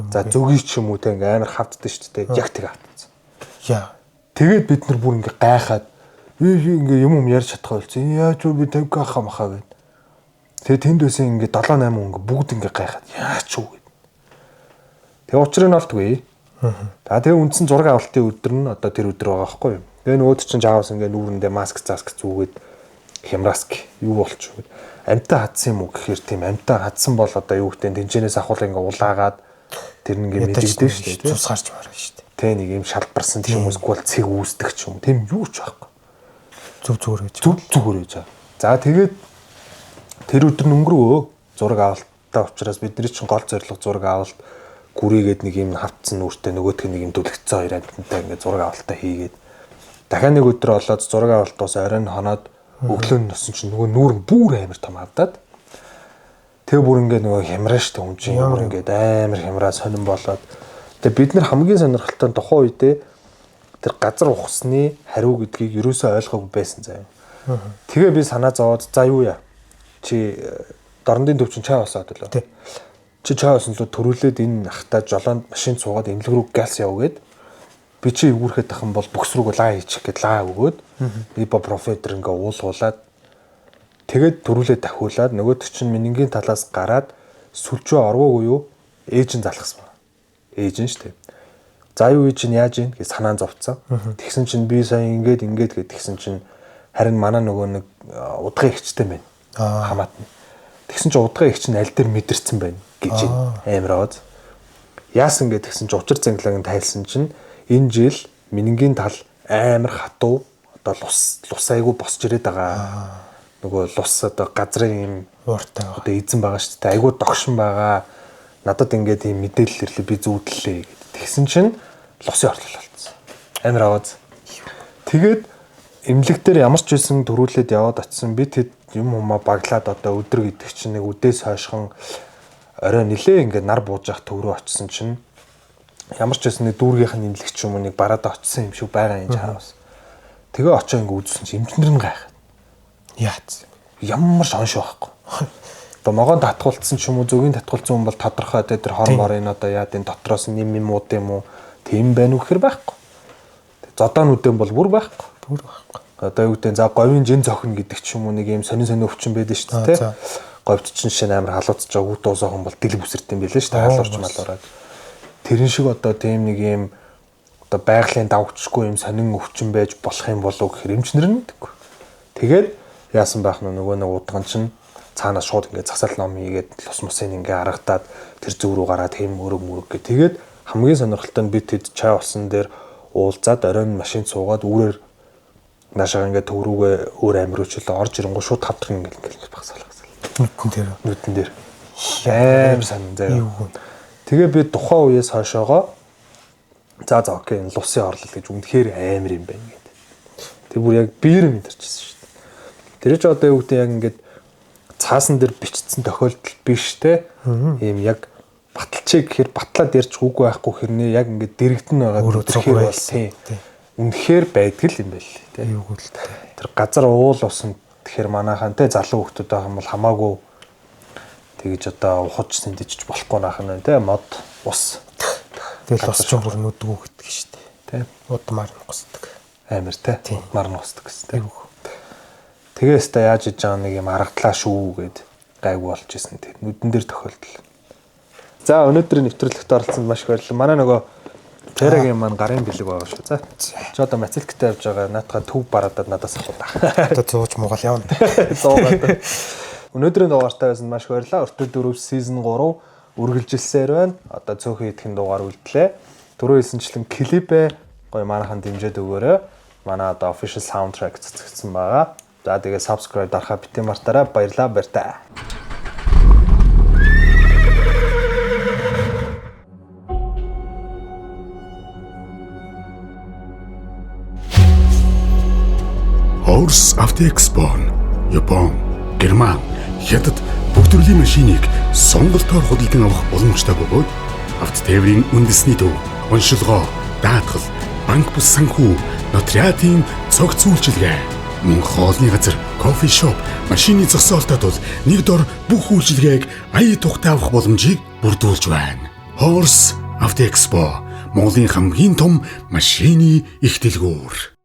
За зөгийг ч юм уу те ингээ амар хавддаг шүү дээ. Яг тэг хавдсан. Яа. Тэгээд бид нар бүр ингээ гайхаад ингээ юм ярьж чадхаа болсон. Яаж вэ би 50 хаа махаа гэд. Тэгээд тэнд байсан ингээ 7 8 ингээ бүгд ингээ гайхаад яач вэ гэд. Тэгээ учрыг нь олдгүй. За тэгээ үндсэн зураг авалтын өдөр нь одоо тэр өдөр байгаа байхгүй юу. Тэгээ нөгөөд чинь жаавс ингээ нүүрэндээ маск заск зүүгээд хямраск юу болчих вэ. Амтаа хатсан юм уу гэхээр тийм амтаа хатсан бол одоо юу гэдэг тэнцэнээс ахвал ингээ улаагаад тэр ингээ мэдэгдэн шүү дээ. Цус гарч мараа шүү дээ. Тэ нэг юм шалбарсан тийм хүмүүсгүй бол цэг үүсдэг ч юм. Тийм юу ч байхгүй. Зүгээр гэж. Зүгээр гэж. За тэгээд тэр өдөр өнгөрөө зураг авалттай учраас бидний чинь гол зорилго зураг авалт гүрийгээд нэг юм хавцсан нүртэй нөгөөх нь нэг юм дүлгцсэн хоёр амттай ингээ зураг авалтаа хийгээд дахиад нэг өдөр болоод зураг авалтаас оройн хоноод өглөө нь носон чинь нөгөө нүүр нь бүр амар том авдаад тэгээ бүр ингээ нөгөө хямраа штэ хүн чинь бүр ингээ амар хямраа сонирн болоод тэгээ бид нар хамгийн сонирхолтой тухайн үедээ тэр газар ухсны хариу гэдгийг ерөөсөө ойлгоогүй байсан заяа. Тэгээ би санаа зовоод за юу яа чи дорндын төвчин чай болсоод лөө. Чи чай болсон л төрүүлээд энэ ахта жолоонд машин цуугаад эмнэлэг рүү галс явгээд би чи эвгүүрхэд тахын бол бүкс рүү лаа хийчих гээд лаа өгөөд ибупрофен ингээ уулгуулад тэгээд төрүүлээд дахиулаад нөгөөд чинь минингийн талаас гараад сүлжөө орвоогүй юу ээж нь залхсан байна. Ээж нь штэ. За юу ээж нь яаж ийн гэж санаан зовцсон. Тэгсэн чинь би сая ингээд тэгсэн чинь харин манай нөгөө нэг удгын ихчтэй байна. Хамаатна. Тэгсэн чинь удгын ихч нь аль дээр мэдэрсэн байна гэж амираад. Яасан гэж тэгсэн чинь учир зангилааг нь тайлсан чинь энэ жил минингийн тал амар хатуу одоо лус айгу босч ирээд байгаа. Нөгөө лус одоо газрын юм ууртай байгаа. Одоо эзэн байгаа шүү дээ. Айгу догшин байгаа. Надад ингээд ийм мэдээлэл ирлээ би зүудлээ гэд. Тэгсэн чинь лусын орлол болцсон. Амар аваад. Тэгээд эмнэлэг дээр ямар ч байсан төрүүлээд яваад очисон. Би тэд юм humаа баглаад одоо өдөр гэдэг чинь нэг үдээс хойшхон орой нилээ ингээд нар бууж явах төв рүү очисон чинь ямар ч байсан нэг дүүргийнх нь эмнэлэг ч юм уу нэг бараад очисон юм шиг байгаа юм чаавс. Тэгээ очоо ингээд үзсэн чинь эмчнэр нь гайхаад. Яац. Ямар шонш байхгүй. Одоо могоон татгуулсан ч юм уу зөвгийн татгуулсан хүн бол тодорхой тэр хор морын одоо яа den дотроос нэм мууд юм уу тийм байна уу гэхэр байхгүй. Зодоонуудын бол бүр байхгүй. Бүр байхгүй. Одоо юу гэдэг за говийн жин зохино гэдэг ч юм уу нэг юм сонин өвчин байдаг шүү дээ тий. Говьд чинь шинэ амар халууцж байгаа үт уусаахан бол дэл бүсэрт юм билээ шүү дээ халуурч малуураад. Тэрэн шиг одоо тийм нэг юм одоо байгалийн давгчгүй юм сонин өвчин байж болох юм болов гэхэр эмчнэр нь гэдэггүй. Тэгээд яасан байх нь нөгөө нэг удган чинь цаанаас шууд ингээд засал ном хийгээд лус мусын ингээд харагдаад тэр зүг рүү гараад хэм мөрөг гэ. Тэгээд хамгийн сонирхолтой нь бид тэд чай болсон дээр уулзаад оройн машин цуугаад үүрээр наашаа ингээд төв рүүгээ өөр амируучлаа орж ирэнгүү шууд тавдрах ингээд багсаалгасан. Нүдэн дээр. Амар санан заяа. Тэгээ би тухайн үеэс хойшоогоо за окей лусын орлол гэж үнэхээр амар юм байна гэдэг. Тэг бүр яг биер мэдэрчсэн шүү дээ. Тэр ч одоо юу гэдэг яг ингээд цаасан дээр бичсэн тохиолдол биш те. Ийм яг баталчээ гэхээр батлаад ярьж үгүй байхгүй хэрнээ яг ингээд дэрэгдэн байгаа тэгэхээр бол тийм. Үнэхээр байдаг юм байл те. Юу гэл тэр газар уул усан тэгэхээр манайхан те залуу хүмүүс байгаа юм бол хамаагүй тэгэж одоо ухаж сэндэж болохгүй наах нь те мод ус. Тэгэл ус ч бүр нүдгүү гэдэг шүү дээ. Тэ. Уд мар нугсдаг. Амир те. Мар нугсдаг гэсэн. Тэгээс та яаж иж байгаа нэг юм аргатлаа шүү гэд гайгүй болж исэн те. Нүдэн дээр тохиолдол. За өнөөдрийн нэвтрүүлэгт оролцсонд маш их баярлалаа. Манай нөгөө Тэрагийн маань гарын бэлэг байгаа шүү. За. Чи одоо мацилктэй явж байгаа. Наатаха төв бараадад надаас авах удаа. Одоо зууж мугал явна. Зуугаад. Өнөөдрийн дугаартай байсан маш их баярлалаа. Өртөө 4 season 3 үргэлжилсээр байна. Одоо цөөхөн идэхэн дугаар үлдлээ. Түрүү хэлсэнчлэн клипээ гоё манайхан дэмжиж өгөөрэй. Манай одоо official soundtrack цэцэгдсэн байгаа. За тэгээ subscribe дарахаа битэн мартаарай. Баярлалаа баяртай. Horse Автоэкспон, Япон, Герман, Хятад бүх төрлийн машиныг сонголтоор худалдан авах боломжтой бөгөөд авто тээврийн үндэсний төв, уншилгоо, даатгал, банк бус санхүү, нотариатын цогц үйлчилгээ, мөн хоолны газар, кофе шоп, машины зогсоолтод бол нэг дор бүх үйлчилгээг ая тухтай авах боломжийг бүрдүүлж байна. Horse Auto Expo Монголын хамгийн том машины их дэлгүүр.